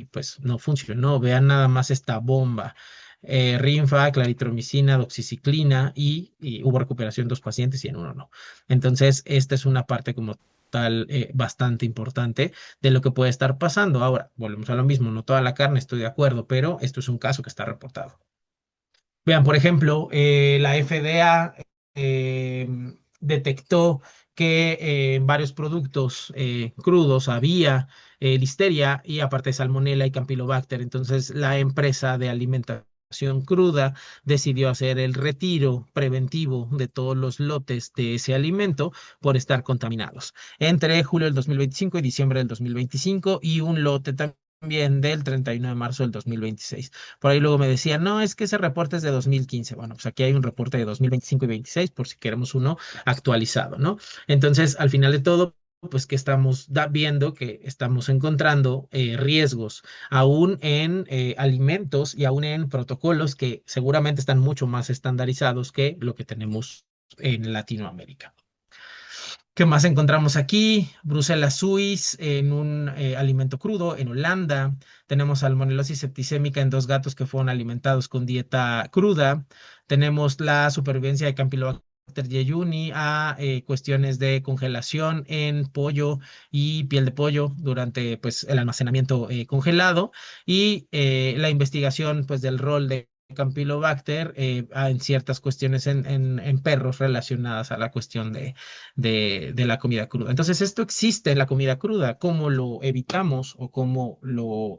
Speaker 1: pues no funcionó. Vean nada más esta bomba. Rinfa, claritromicina, doxiciclina y hubo recuperación en 2 pacientes y en uno no. Entonces, esta es una parte como tal bastante importante de lo que puede estar pasando. Ahora, volvemos a lo mismo, no toda la carne, estoy de acuerdo, pero esto es un caso que está reportado. Vean, por ejemplo, la FDA eh, detectó que en varios productos crudos había listeria y aparte salmonella y campylobacter. Entonces, la empresa de alimentación cruda decidió hacer el retiro preventivo de todos los lotes de ese alimento por estar contaminados entre julio del 2025 y diciembre del 2025 y un lote también del 31 de marzo del 2026. Por ahí luego me decían, no, es que ese reporte es de 2015. Bueno, pues aquí hay un reporte de 2025 y 26 por si queremos uno actualizado, ¿no? Entonces, al final de todo, pues que estamos viendo que estamos encontrando riesgos aún en alimentos y aún en protocolos que seguramente están mucho más estandarizados que lo que tenemos en Latinoamérica. ¿Qué más encontramos aquí? Bruselas suis en un alimento crudo. En Holanda tenemos salmonelosis septicémica en 2 gatos que fueron alimentados con dieta cruda. Tenemos la supervivencia de Campylobacter jejuni a cuestiones de congelación en pollo y piel de pollo durante pues, el almacenamiento congelado y la investigación pues, del rol de Campylobacter en ciertas cuestiones en perros relacionadas a la cuestión de la comida cruda. Entonces, esto existe en la comida cruda. ¿Cómo lo evitamos o cómo lo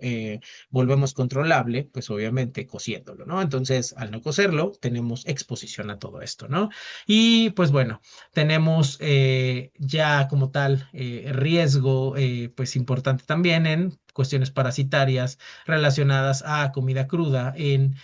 Speaker 1: volvemos controlable? Pues obviamente cociéndolo, ¿no? Entonces, al no cocerlo, tenemos exposición a todo esto, ¿no? Y pues bueno, tenemos ya como tal riesgo, pues importante también en cuestiones parasitarias relacionadas a comida cruda en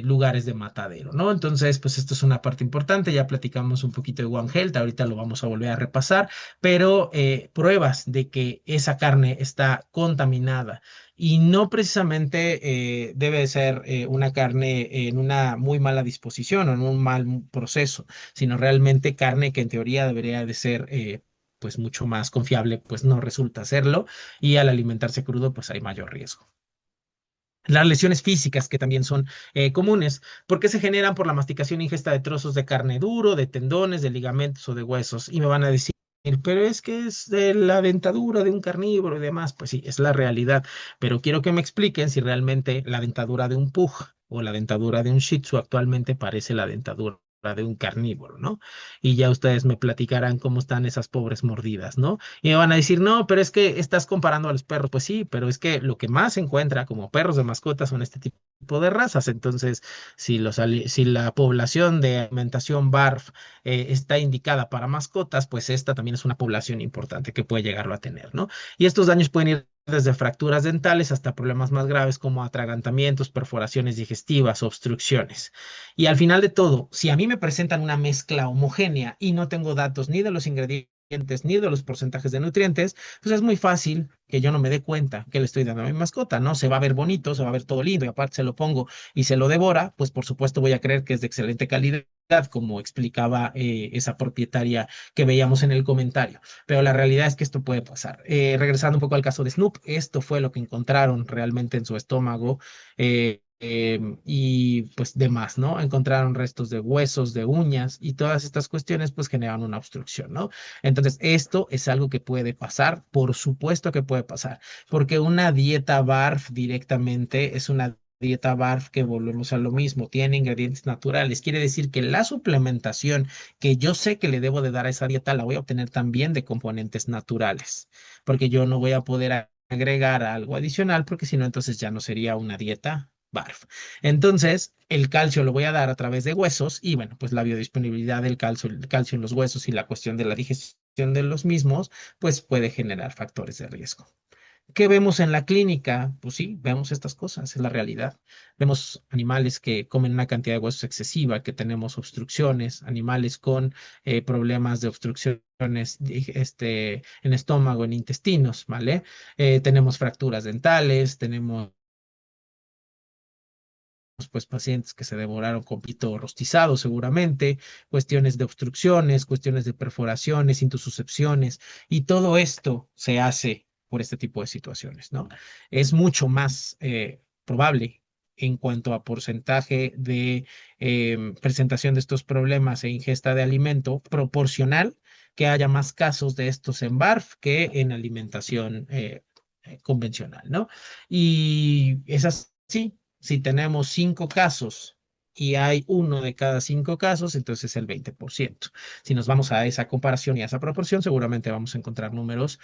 Speaker 1: lugares de matadero, ¿no? Entonces, pues esto es una parte importante. Ya platicamos un poquito de One Health, ahorita lo vamos a volver a repasar, pero pruebas de que esa carne está contaminada y no precisamente debe de ser una carne en una muy mala disposición o en un mal proceso, sino realmente carne que en teoría debería de ser pues mucho más confiable, pues no resulta serlo y al alimentarse crudo pues hay mayor riesgo. Las lesiones físicas, que también son comunes, porque se generan por la masticación e ingesta de trozos de carne duro, de tendones, de ligamentos o de huesos. Y me van a decir, pero es que es de la dentadura de un carnívoro y demás. Pues sí, es la realidad. Pero quiero que me expliquen si realmente la dentadura de un pug o la dentadura de un Shih Tzu actualmente parece la dentadura de un carnívoro, ¿no? Y ya ustedes me platicarán cómo están esas pobres mordidas, ¿no? Y me van a decir, no, pero es que estás comparando a los perros. Pues sí, pero es que lo que más se encuentra como perros de mascotas son este tipo de razas. Entonces, si la población de alimentación BARF está indicada para mascotas, pues esta también es una población importante que puede llegarlo a tener, ¿no? Y estos daños pueden ir desde fracturas dentales hasta problemas más graves como atragantamientos, perforaciones digestivas, obstrucciones. Y al final de todo, si a mí me presentan una mezcla homogénea y no tengo datos ni de los ingredientes ni de los porcentajes de nutrientes, pues es muy fácil que yo no me dé cuenta que le estoy dando a mi mascota, ¿no? Se va a ver bonito, se va a ver todo lindo y aparte se lo pongo y se lo devora, pues por supuesto voy a creer que es de excelente calidad, como explicaba esa propietaria que veíamos en el comentario. Pero la realidad es que esto puede pasar. Regresando un poco al caso de Snoop, esto fue lo que encontraron realmente en su estómago. Y pues demás, ¿no? Encontraron restos de huesos, de uñas y todas estas cuestiones pues generan una obstrucción, ¿no? Entonces, esto es algo que puede pasar, por supuesto que puede pasar, porque una dieta BARF directamente es una dieta BARF que volvemos a lo mismo, tiene ingredientes naturales, quiere decir que la suplementación que yo sé que le debo de dar a esa dieta la voy a obtener también de componentes naturales, porque yo no voy a poder agregar algo adicional, porque si no, entonces ya no sería una dieta BARF. Entonces, el calcio lo voy a dar a través de huesos y bueno, pues la biodisponibilidad del calcio, el calcio en los huesos y la cuestión de la digestión de los mismos, pues puede generar factores de riesgo. ¿Qué vemos en la clínica? Pues sí, vemos estas cosas, es la realidad. Vemos animales que comen una cantidad de huesos excesiva, que tenemos obstrucciones, animales con problemas de obstrucciones en estómago, en intestinos, ¿vale? Tenemos fracturas dentales, tenemos pues pacientes que se devoraron con pito rostizado seguramente, cuestiones de obstrucciones, cuestiones de perforaciones, intususcepciones, y todo esto se hace por este tipo de situaciones, ¿no? Es mucho más probable en cuanto a porcentaje de presentación de estos problemas e ingesta de alimento proporcional que haya más casos de estos en BARF que en alimentación convencional, ¿no? Y es así. Si tenemos 5 casos y hay uno de cada 5 casos, entonces es el 20%. Si nos vamos a esa comparación y a esa proporción, seguramente vamos a encontrar números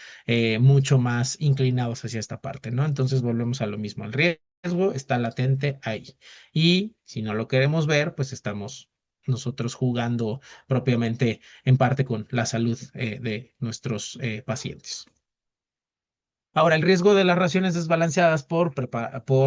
Speaker 1: mucho más inclinados hacia esta parte, ¿no? Entonces volvemos a lo mismo. El riesgo está latente ahí. Y si no lo queremos ver, pues estamos nosotros jugando propiamente en parte con la salud de nuestros pacientes. Ahora, el riesgo de las raciones desbalanceadas por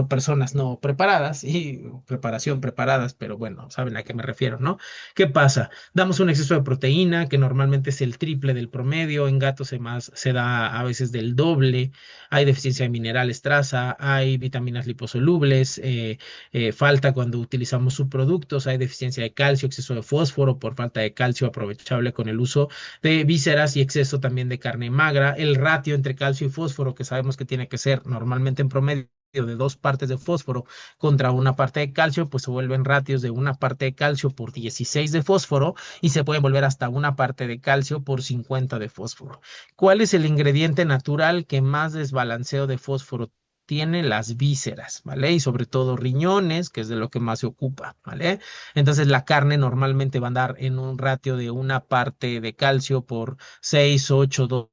Speaker 1: personas no preparadas y preparación preparadas, pero bueno, saben a qué me refiero, ¿no? ¿Qué pasa? Damos un exceso de proteína que normalmente es el triple del promedio, en gatos se da a veces del doble, hay deficiencia de minerales traza, hay vitaminas liposolubles, falta cuando utilizamos subproductos, hay deficiencia de calcio, exceso de fósforo por falta de calcio aprovechable con el uso de vísceras y exceso también de carne magra, el ratio entre calcio y fósforo, que sabemos que tiene que ser normalmente en promedio de 2 partes de fósforo contra una parte de calcio, pues se vuelven ratios de una parte de calcio por 16 de fósforo y se puede volver hasta una parte de calcio por 50 de fósforo. ¿Cuál es el ingrediente natural que más desbalanceo de fósforo tiene? Las vísceras, ¿vale? Y sobre todo riñones, que es de lo que más se ocupa, ¿vale? Entonces la carne normalmente va a andar en un ratio de una parte de calcio por 6, 8,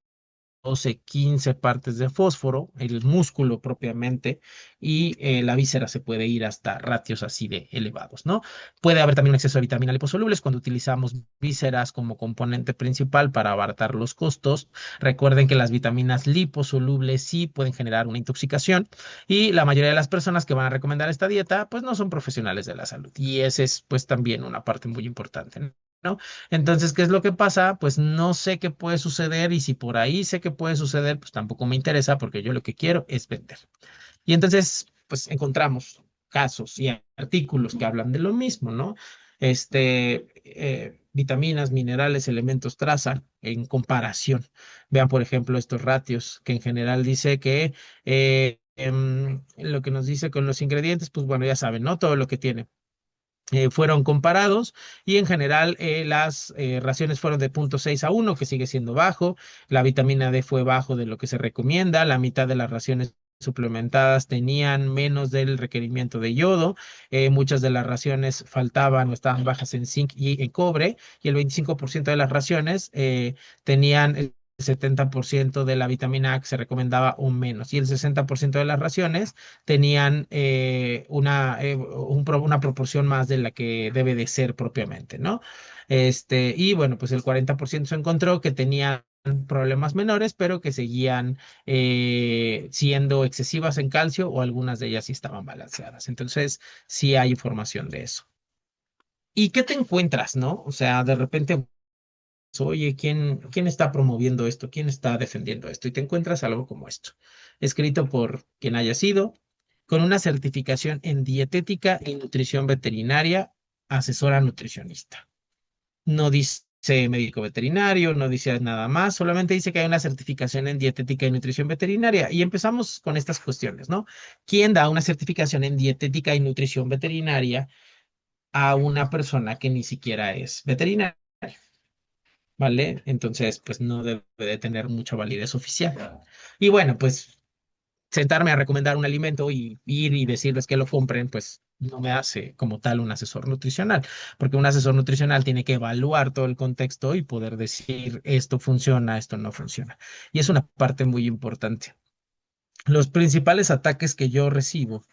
Speaker 1: 12, 15 partes de fósforo, el músculo propiamente, y la víscera se puede ir hasta ratios así de elevados, ¿no? Puede haber también un exceso de vitamina liposolubles cuando utilizamos vísceras como componente principal para abaratar los costos. Recuerden que las vitaminas liposolubles sí pueden generar una intoxicación y la mayoría de las personas que van a recomendar esta dieta pues no son profesionales de la salud y ese es pues también una parte muy importante, ¿no? Entonces, ¿qué es lo que pasa? Pues no sé qué puede suceder y si por ahí sé qué puede suceder, pues tampoco me interesa porque yo lo que quiero es vender. Y entonces, pues encontramos casos y artículos que hablan de lo mismo, ¿no? Vitaminas, minerales, elementos traza en comparación. Vean, por ejemplo, estos ratios, que en general dice que lo que nos dice con los ingredientes, pues bueno, ya saben, ¿no? Todo lo que tiene fueron comparados y en general las raciones fueron de 0,6 a 1, que sigue siendo bajo. La vitamina D fue bajo de lo que se recomienda. La mitad de las raciones suplementadas tenían menos del requerimiento de yodo. Muchas de las raciones faltaban o estaban bajas en zinc y en cobre. Y el 25% de las raciones tenían el 70% de la vitamina A que se recomendaba o menos. Y el 60% de las raciones tenían una proporción más de la que debe de ser propiamente, ¿no? Y bueno, pues el 40% se encontró que tenían problemas menores, pero que seguían siendo excesivas en calcio o algunas de ellas sí estaban balanceadas. Entonces, sí hay información de eso. ¿Y qué te encuentras, no? O sea, de repente, oye, ¿quién está promoviendo esto? ¿Quién está defendiendo esto? Y te encuentras algo como esto, escrito por quien haya sido, con una certificación en dietética y nutrición veterinaria, asesora nutricionista. No dice médico veterinario, no dice nada más, solamente dice que hay una certificación en dietética y nutrición veterinaria. Y empezamos con estas cuestiones, ¿no? ¿Quién da una certificación en dietética y nutrición veterinaria a una persona que ni siquiera es veterinaria? ¿Vale? Entonces, pues no debe de tener mucha validez oficial. Y bueno, pues sentarme a recomendar un alimento y ir y decirles que lo compren, pues no me hace como tal un asesor nutricional, porque un asesor nutricional tiene que evaluar todo el contexto y poder decir esto funciona, esto no funciona. Y es una parte muy importante. Los principales ataques que yo recibo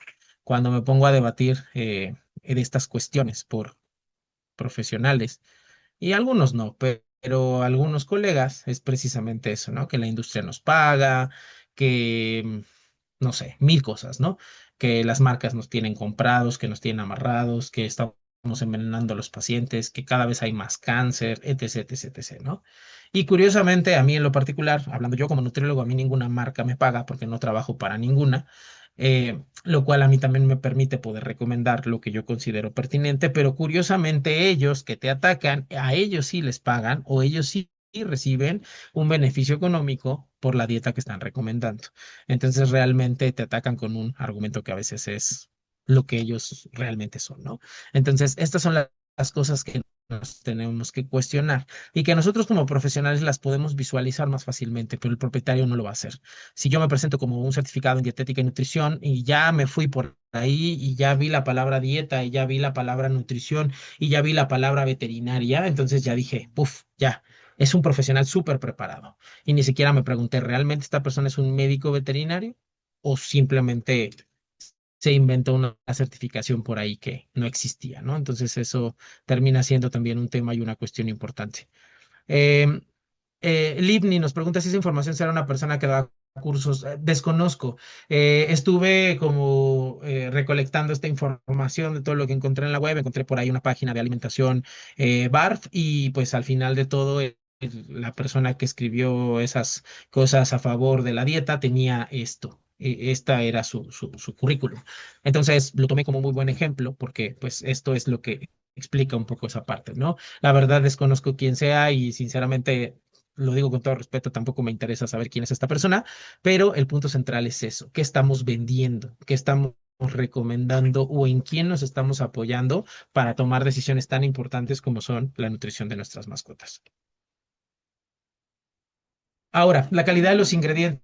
Speaker 1: cuando me pongo a debatir de estas cuestiones por profesionales y algunos no, pero algunos colegas es precisamente eso, ¿no? Que la industria nos paga, que, no sé, mil cosas, ¿no? Que las marcas nos tienen comprados, que nos tienen amarrados, que estamos envenenando a los pacientes, que cada vez hay más cáncer, etc, etc, etc, ¿no? Y curiosamente, a mí en lo particular, hablando yo como nutriólogo, a mí ninguna marca me paga porque no trabajo para ninguna, lo cual a mí también me permite poder recomendar lo que yo considero pertinente, pero curiosamente ellos que te atacan, a ellos sí les pagan o ellos sí reciben un beneficio económico por la dieta que están recomendando. Entonces realmente te atacan con un argumento que a veces es lo que ellos realmente son, ¿no? Entonces, estas son las cosas que nos tenemos que cuestionar y que nosotros como profesionales las podemos visualizar más fácilmente, pero el propietario no lo va a hacer. Si yo me presento como un certificado en dietética y nutrición y ya me fui por ahí y ya vi la palabra dieta y ya vi la palabra nutrición y ya vi la palabra veterinaria, entonces ya dije, puf, ya, es un profesional súper preparado. Y ni siquiera me pregunté, ¿realmente esta persona es un médico veterinario o simplemente se inventó una certificación por ahí que no existía, ¿no? Entonces eso termina siendo también un tema y una cuestión importante. Eh, Livni nos pregunta si esa información será una persona que da cursos. Desconozco. Estuve como recolectando esta información de todo lo que encontré en la web. Encontré por ahí una página de alimentación BARF y pues al final de todo la persona que escribió esas cosas a favor de la dieta tenía esto. Esta era su currículum. Entonces lo tomé como muy buen ejemplo porque pues esto es lo que explica un poco esa parte, ¿no? La verdad desconozco quién sea y sinceramente lo digo con todo respeto, tampoco me interesa saber quién es esta persona, pero el punto central es eso, ¿qué estamos vendiendo? ¿Qué estamos recomendando o en quién nos estamos apoyando para tomar decisiones tan importantes como son la nutrición de nuestras mascotas? Ahora, la calidad de los ingredientes.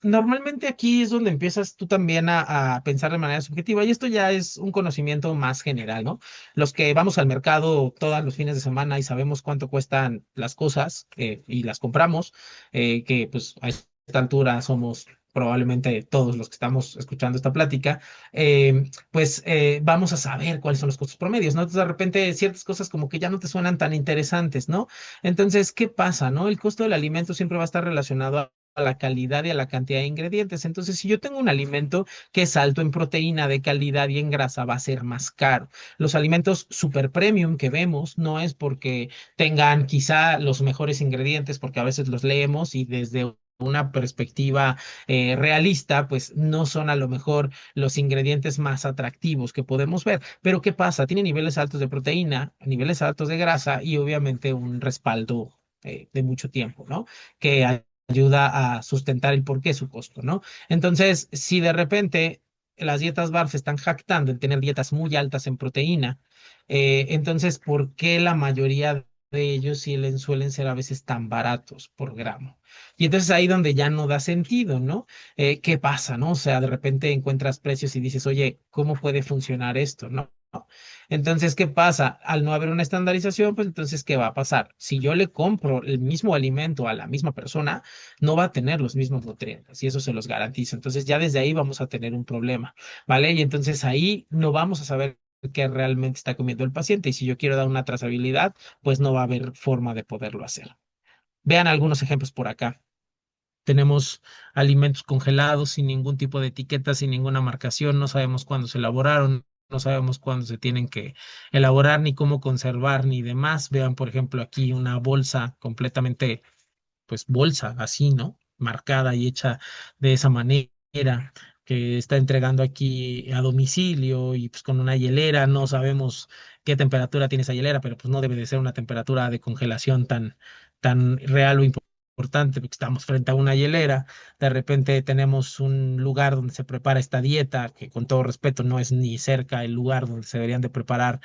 Speaker 1: Normalmente aquí es donde empiezas tú también a pensar de manera subjetiva y esto ya es un conocimiento más general, ¿no? Los que vamos al mercado todos los fines de semana y sabemos cuánto cuestan las cosas y las compramos, que pues a esta altura somos probablemente todos los que estamos escuchando esta plática, pues vamos a saber cuáles son los costos promedios, ¿no? Entonces de repente ciertas cosas como que ya no te suenan tan interesantes, ¿no? Entonces, ¿qué pasa, no? El costo del alimento siempre va a estar relacionado a la calidad y a la cantidad de ingredientes. Entonces, si yo tengo un alimento que es alto en proteína, de calidad y en grasa, va a ser más caro. Los alimentos super premium que vemos no es porque tengan quizá los mejores ingredientes, porque a veces los leemos y desde una perspectiva realista, pues no son a lo mejor los ingredientes más atractivos que podemos ver. Pero ¿qué pasa? Tiene niveles altos de proteína, niveles altos de grasa y obviamente un respaldo de mucho tiempo, ¿no? Que ayuda a sustentar el por qué su costo, ¿no? Entonces, si de repente las dietas BARF están jactando en tener dietas muy altas en proteína, entonces, ¿por qué la mayoría de ellos suelen ser a veces tan baratos por gramo? Y entonces ahí donde ya no da sentido, ¿no? ¿Qué pasa, no? O sea, de repente encuentras precios y dices, oye, ¿cómo puede funcionar esto, no? Entonces, ¿qué pasa? Al no haber una estandarización, pues entonces, ¿qué va a pasar? Si yo le compro el mismo alimento a la misma persona, no va a tener los mismos nutrientes y eso se los garantizo. Entonces, ya desde ahí vamos a tener un problema, ¿vale? Y entonces ahí no vamos a saber qué realmente está comiendo el paciente y si yo quiero dar una trazabilidad, pues no va a haber forma de poderlo hacer. Vean algunos ejemplos por acá. Tenemos alimentos congelados sin ningún tipo de etiqueta, sin ninguna marcación, no sabemos cuándo se elaboraron, no sabemos cuándo se tienen que elaborar, ni cómo conservar, ni demás. Vean, por ejemplo, aquí una bolsa completamente, pues bolsa, así, ¿no? Marcada y hecha de esa manera, que está entregando aquí a domicilio y pues con una hielera, no sabemos qué temperatura tiene esa hielera, pero pues no debe de ser una temperatura de congelación tan real o importante, porque estamos frente a una hielera. De repente tenemos un lugar donde se prepara esta dieta, que con todo respeto no es ni cerca el lugar donde se deberían de preparar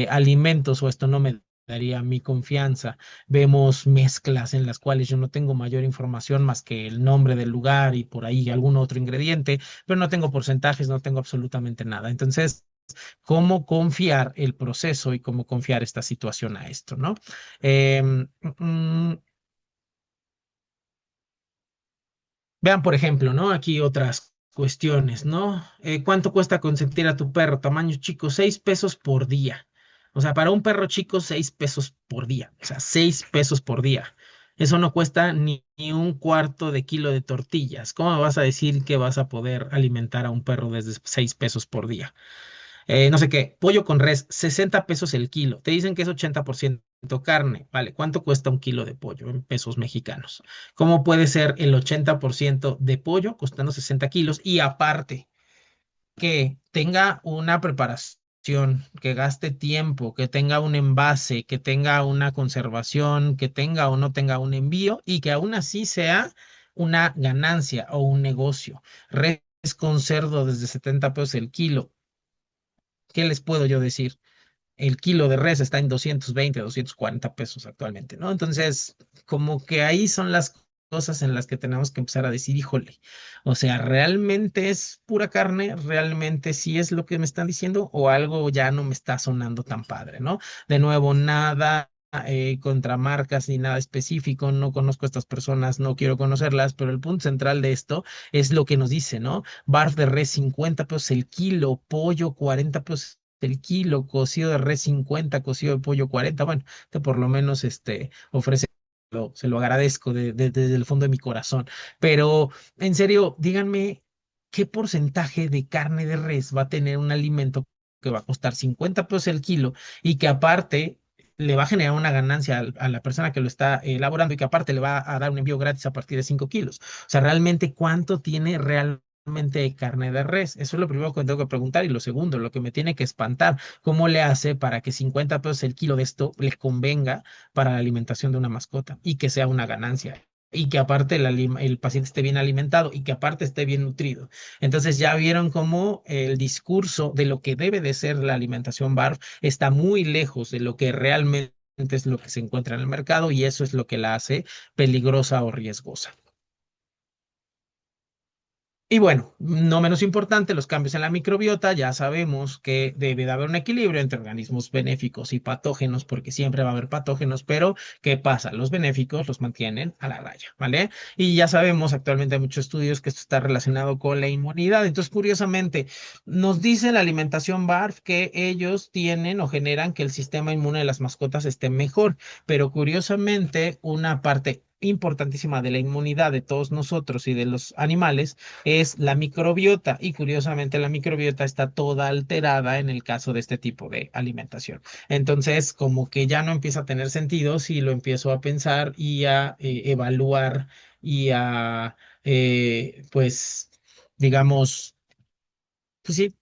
Speaker 1: alimentos, o esto no me daría mi confianza. Vemos mezclas en las cuales yo no tengo mayor información más que el nombre del lugar y por ahí algún otro ingrediente, pero no tengo porcentajes, no tengo absolutamente nada. Entonces, ¿cómo confiar el proceso y cómo confiar esta situación a esto, ¿no? Vean, por ejemplo, ¿no? Aquí otras cuestiones, ¿no? ¿Cuánto cuesta consentir a tu perro? Tamaño chico, 6 pesos por día. O sea, para un perro chico, 6 pesos por día. O sea, 6 pesos por día. Eso no cuesta ni un cuarto de kilo de tortillas. ¿Cómo me vas a decir que vas a poder alimentar a un perro desde 6 pesos por día? No sé qué, pollo con res, 60 pesos el kilo. Te dicen que es 80% carne. Vale, ¿cuánto cuesta un kilo de pollo en pesos mexicanos? ¿Cómo puede ser el 80% de pollo costando 60 kilos y aparte que tenga una preparación, que gaste tiempo, que tenga un envase, que tenga una conservación, que tenga o no tenga un envío y que aún así sea una ganancia o un negocio? Res con cerdo desde 70 pesos el kilo. ¿Qué les puedo yo decir? El kilo de res está en 220, 240 pesos actualmente, ¿no? Entonces, como que ahí son las cosas en las que tenemos que empezar a decir, híjole, o sea, ¿realmente es pura carne? ¿Realmente sí es lo que me están diciendo? ¿O algo ya no me está sonando tan padre, ¿no? De nuevo, nada contra marcas ni nada específico, no conozco a estas personas, no quiero conocerlas, pero el punto central de esto es lo que nos dice, ¿no? Barf de res 50 pesos el kilo, pollo 40 pesos el kilo, cocido de res 50, cocido de pollo 40. Bueno, que por lo menos ofrece, se lo agradezco desde el fondo de mi corazón. Pero en serio, díganme, ¿qué porcentaje de carne de res va a tener un alimento que va a costar 50 pesos el kilo y que aparte le va a generar una ganancia a la persona que lo está elaborando y que aparte le va a dar un envío gratis a partir de 5 kilos? O sea, realmente, ¿cuánto tiene realmente de carne de res? Eso es lo primero que tengo que preguntar. Y lo segundo, lo que me tiene que espantar, ¿cómo le hace para que 50 pesos el kilo de esto le convenga para la alimentación de una mascota y que sea una ganancia? Y que aparte el paciente esté bien alimentado y que aparte esté bien nutrido. Entonces ya vieron cómo el discurso de lo que debe de ser la alimentación BARF está muy lejos de lo que realmente es lo que se encuentra en el mercado y eso es lo que la hace peligrosa o riesgosa. Y bueno, no menos importante, los cambios en la microbiota. Ya sabemos que debe de haber un equilibrio entre organismos benéficos y patógenos, porque siempre va a haber patógenos, pero ¿qué pasa? Los benéficos los mantienen a la raya, ¿vale? Y ya sabemos, actualmente hay muchos estudios que esto está relacionado con la inmunidad. Entonces, curiosamente, nos dice la alimentación BARF que ellos tienen o generan que el sistema inmune de las mascotas esté mejor, pero curiosamente, una parte importantísima de la inmunidad de todos nosotros y de los animales es la microbiota y curiosamente la microbiota está toda alterada en el caso de este tipo de alimentación. Entonces, como que ya no empieza a tener sentido si lo empiezo a pensar y a evaluar y a, pues, digamos, pues sí,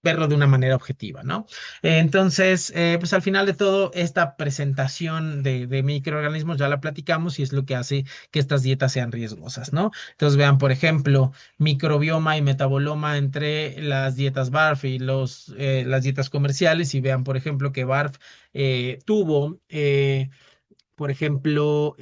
Speaker 1: verlo de una manera objetiva, ¿no? Entonces, pues al final de todo, esta presentación de microorganismos ya la platicamos y es lo que hace que estas dietas sean riesgosas, ¿no? Entonces, vean, por ejemplo, microbioma y metaboloma entre las dietas BARF y las dietas comerciales y vean, por ejemplo, que BARF tuvo por ejemplo,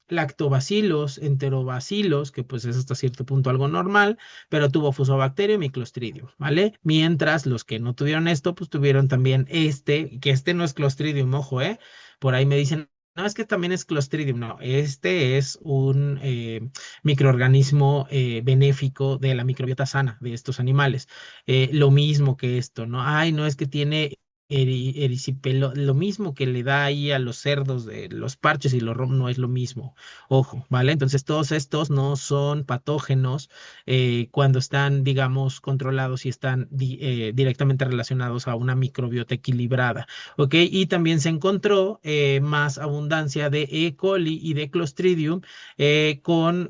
Speaker 1: lactobacilos, enterobacilos, que pues es hasta cierto punto algo normal, pero tuvo Fusobacterium y Clostridium, ¿vale? Mientras los que no tuvieron esto, pues tuvieron también que este no es Clostridium, ojo, ¿eh? Por ahí me dicen, no, es que también es Clostridium, no, este es un microorganismo benéfico de la microbiota sana de estos animales. Lo mismo que esto, ¿no? Ay, no es que tiene erisipelo, lo mismo que le da ahí a los cerdos de los parches y los rom no es lo mismo. Ojo, ¿vale? Entonces todos estos no son patógenos cuando están, digamos, controlados y están directamente relacionados a una microbiota equilibrada, ¿ok? Y también se encontró más abundancia de E. coli y de Clostridium con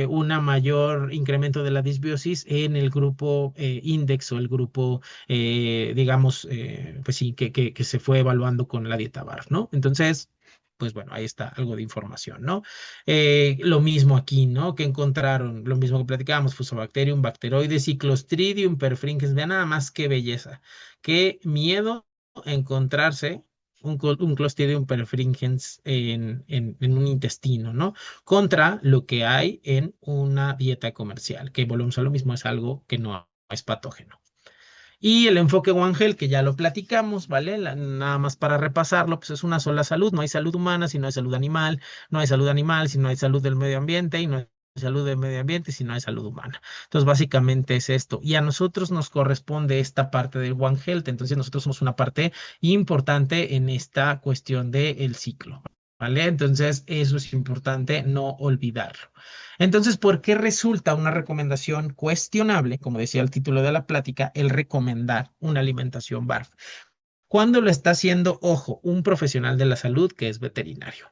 Speaker 1: una mayor incremento de la disbiosis en el grupo index o el grupo digamos, pues sí, que se fue evaluando con la dieta BARF, ¿no? Entonces, pues bueno, ahí está algo de información, ¿no? Lo mismo aquí, ¿no? Que encontraron, lo mismo que platicábamos, Fusobacterium, Bacteroides y Clostridium perfringens. Vean nada más qué belleza, qué miedo encontrarse un Clostridium perfringens en un intestino, ¿no? Contra lo que hay en una dieta comercial, que volvemos a lo mismo, es algo que no es patógeno. Y el enfoque One Health, que ya lo platicamos, ¿vale? Nada más para repasarlo, pues es una sola salud. No hay salud humana si no hay salud animal, no hay salud animal si no hay salud del medio ambiente y no hay salud del medio ambiente si no hay salud humana. Entonces, básicamente es esto. Y a nosotros nos corresponde esta parte del One Health. Entonces, nosotros somos una parte importante en esta cuestión del ciclo, ¿vale? Entonces, eso es importante no olvidarlo. Entonces, ¿por qué resulta una recomendación cuestionable, como decía el título de la plática, el recomendar una alimentación BARF? Cuando lo está haciendo, ojo, un profesional de la salud que es veterinario.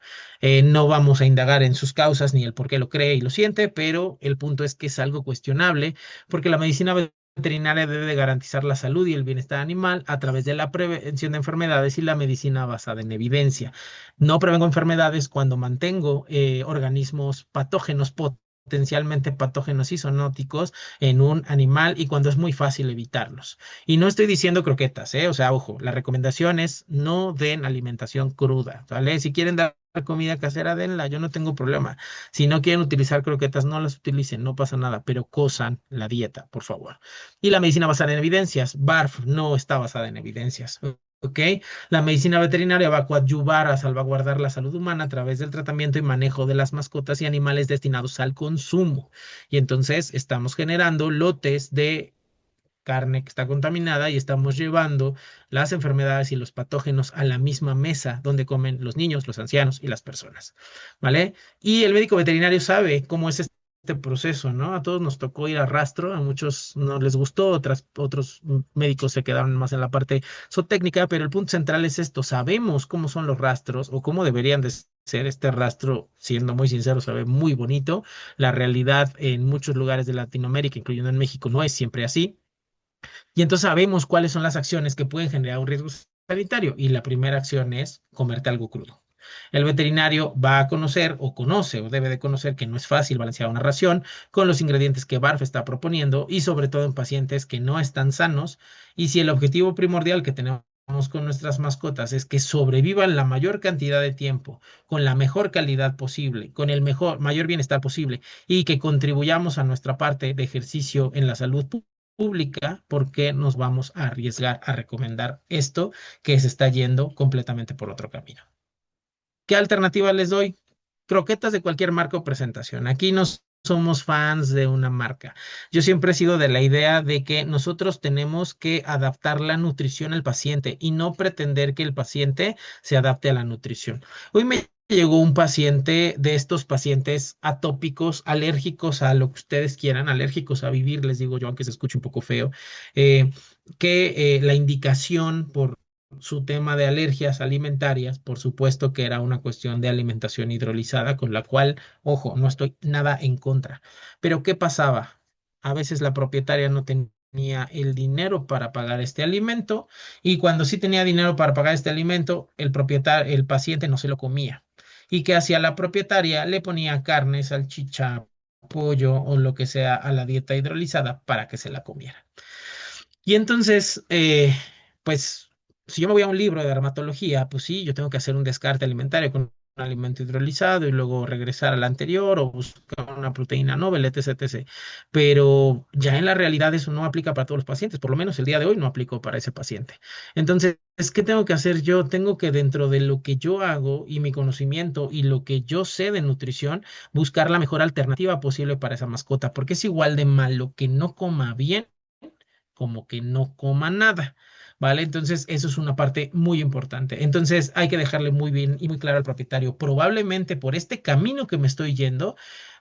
Speaker 1: No vamos a indagar en sus causas ni el por qué lo cree y lo siente, pero el punto es que es algo cuestionable porque la medicina veterinaria debe de garantizar la salud y el bienestar animal a través de la prevención de enfermedades y la medicina basada en evidencia. No prevengo enfermedades cuando mantengo organismos patógenos potencialmente patógenos y zoonóticos en un animal y cuando es muy fácil evitarlos. Y no estoy diciendo croquetas, ¿eh? O sea, ojo, la recomendación es no den alimentación cruda, ¿vale? Si quieren dar comida casera, denla, yo no tengo problema. Si no quieren utilizar croquetas, no las utilicen, no pasa nada, pero cosan la dieta, por favor. Y la medicina basada en evidencias, BARF no está basada en evidencias. ¿Ok? La medicina veterinaria va a coadyuvar a salvaguardar la salud humana a través del tratamiento y manejo de las mascotas y animales destinados al consumo. Y entonces estamos generando lotes de carne que está contaminada y estamos llevando las enfermedades y los patógenos a la misma mesa donde comen los niños, los ancianos y las personas, ¿vale? Y el médico veterinario sabe cómo es este proceso, ¿no? A todos nos tocó ir a rastro, a muchos no les gustó, otros médicos se quedaron más en la parte zootécnica, pero el punto central es esto, sabemos cómo son los rastros o cómo deberían de ser este rastro, siendo muy sincero, se ve muy bonito. La realidad en muchos lugares de Latinoamérica, incluyendo en México, no es siempre así. Y entonces sabemos cuáles son las acciones que pueden generar un riesgo sanitario. Y la primera acción es comerte algo crudo. El veterinario va a conocer o conoce o debe de conocer que no es fácil balancear una ración con los ingredientes que BARF está proponiendo y sobre todo en pacientes que no están sanos. Y si el objetivo primordial que tenemos con nuestras mascotas es que sobrevivan la mayor cantidad de tiempo, con la mejor calidad posible, con el mayor bienestar posible y que contribuyamos a nuestra parte de ejercicio en la salud pública, porque nos vamos a arriesgar a recomendar esto que se está yendo completamente por otro camino. ¿Qué alternativa les doy? Croquetas de cualquier marca o presentación. Aquí no somos fans de una marca. Yo siempre he sido de la idea de que nosotros tenemos que adaptar la nutrición al paciente y no pretender que el paciente se adapte a la nutrición. Hoy me llegó un paciente de estos pacientes atópicos, alérgicos a lo que ustedes quieran, alérgicos a vivir, les digo yo, aunque se escuche un poco feo, eh, que la indicación por su tema de alergias alimentarias, por supuesto que era una cuestión de alimentación hidrolizada, con la cual, ojo, no estoy nada en contra. Pero ¿qué pasaba? A veces la propietaria no tenía el dinero para pagar este alimento y cuando sí tenía dinero para pagar este alimento, el paciente no se lo comía. ¿Y qué hacía la propietaria? Le ponía carne, salchicha, pollo o lo que sea a la dieta hidrolizada para que se la comiera. Y entonces, pues, si yo me voy a un libro de dermatología, pues sí, yo tengo que hacer un descarte alimentario con un alimento hidrolizado y luego regresar al anterior o buscar una proteína novel, etc, etc. Pero ya en la realidad eso no aplica para todos los pacientes, por lo menos el día de hoy no aplicó para ese paciente. Entonces, ¿qué tengo que hacer yo? Tengo que dentro de lo que yo hago y mi conocimiento y lo que yo sé de nutrición, buscar la mejor alternativa posible para esa mascota, porque es igual de malo que no coma bien como que no coma nada, ¿vale? Entonces, eso es una parte muy importante. Entonces, hay que dejarle muy bien y muy claro al propietario, probablemente por este camino que me estoy yendo,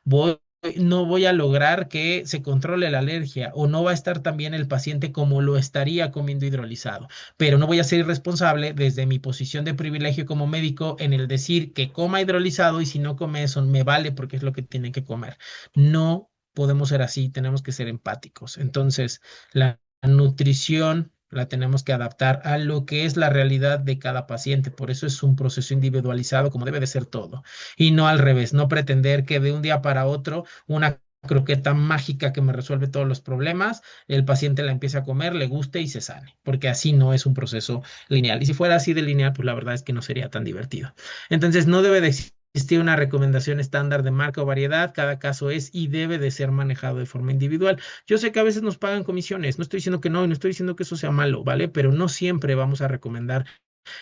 Speaker 1: voy, no voy a lograr que se controle la alergia o no va a estar tan bien el paciente como lo estaría comiendo hidrolizado, pero no voy a ser irresponsable desde mi posición de privilegio como médico en el decir que coma hidrolizado y si no come eso me vale porque es lo que tienen que comer. No podemos ser así, tenemos que ser empáticos. Entonces, la nutrición la tenemos que adaptar a lo que es la realidad de cada paciente. Por eso es un proceso individualizado como debe de ser todo. Y no al revés, no pretender que de un día para otro una croqueta mágica que me resuelve todos los problemas, el paciente la empiece a comer, le guste y se sane, porque así no es un proceso lineal. Y si fuera así de lineal, pues la verdad es que no sería tan divertido. Entonces, no debe de existir una recomendación estándar de marca o variedad, cada caso es y debe de ser manejado de forma individual. Yo sé que a veces nos pagan comisiones, no estoy diciendo que no, y no estoy diciendo que eso sea malo, ¿vale? Pero no siempre vamos a recomendar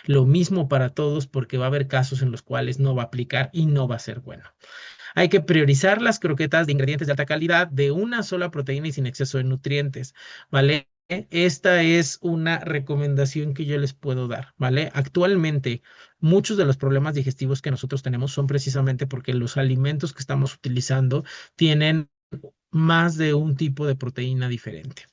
Speaker 1: lo mismo para todos porque va a haber casos en los cuales no va a aplicar y no va a ser bueno. Hay que priorizar las croquetas de ingredientes de alta calidad de una sola proteína y sin exceso de nutrientes, ¿vale? Esta es una recomendación que yo les puedo dar, ¿vale? Actualmente, muchos de los problemas digestivos que nosotros tenemos son precisamente porque los alimentos que estamos utilizando tienen más de un tipo de proteína diferente.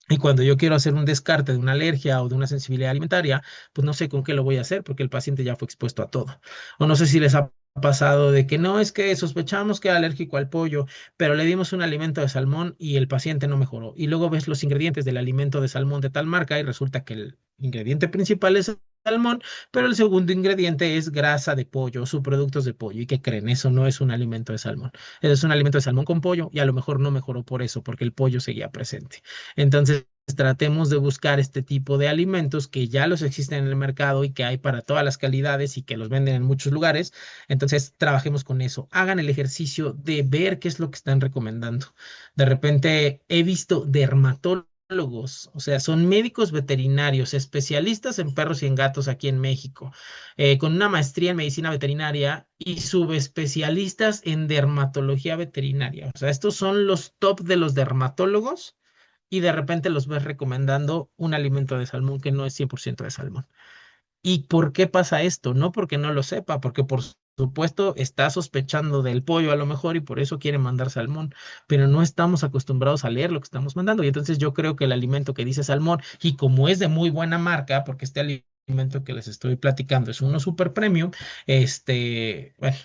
Speaker 1: Y cuando yo quiero hacer un descarte de una alergia o de una sensibilidad alimentaria, pues no sé con qué lo voy a hacer porque el paciente ya fue expuesto a todo. O no sé si les ha pasado de que no es que sospechamos que era alérgico al pollo, pero le dimos un alimento de salmón y el paciente no mejoró. Y luego ves los ingredientes del alimento de salmón de tal marca y resulta que el ingrediente principal es salmón, pero el segundo ingrediente es grasa de pollo, subproductos de pollo. ¿Y qué creen? Eso no es un alimento de salmón. Es un alimento de salmón con pollo y a lo mejor no mejoró por eso, porque el pollo seguía presente. Entonces, tratemos de buscar este tipo de alimentos que ya los existen en el mercado y que hay para todas las calidades y que los venden en muchos lugares. Entonces, trabajemos con eso. Hagan el ejercicio de ver qué es lo que están recomendando. De repente, he visto dermatólogos, o sea, son médicos veterinarios, especialistas en perros y en gatos aquí en México, con una maestría en medicina veterinaria y subespecialistas en dermatología veterinaria. O sea, estos son los top de los dermatólogos y de repente los ves recomendando un alimento de salmón que no es 100% de salmón. ¿Y por qué pasa esto? No porque no lo sepa, porque por supuesto está sospechando del pollo a lo mejor y por eso quiere mandar salmón, pero no estamos acostumbrados a leer lo que estamos mandando. Y entonces yo creo que el alimento que dice salmón, y como es de muy buena marca, porque este alimento que les estoy platicando es uno super premium, bueno,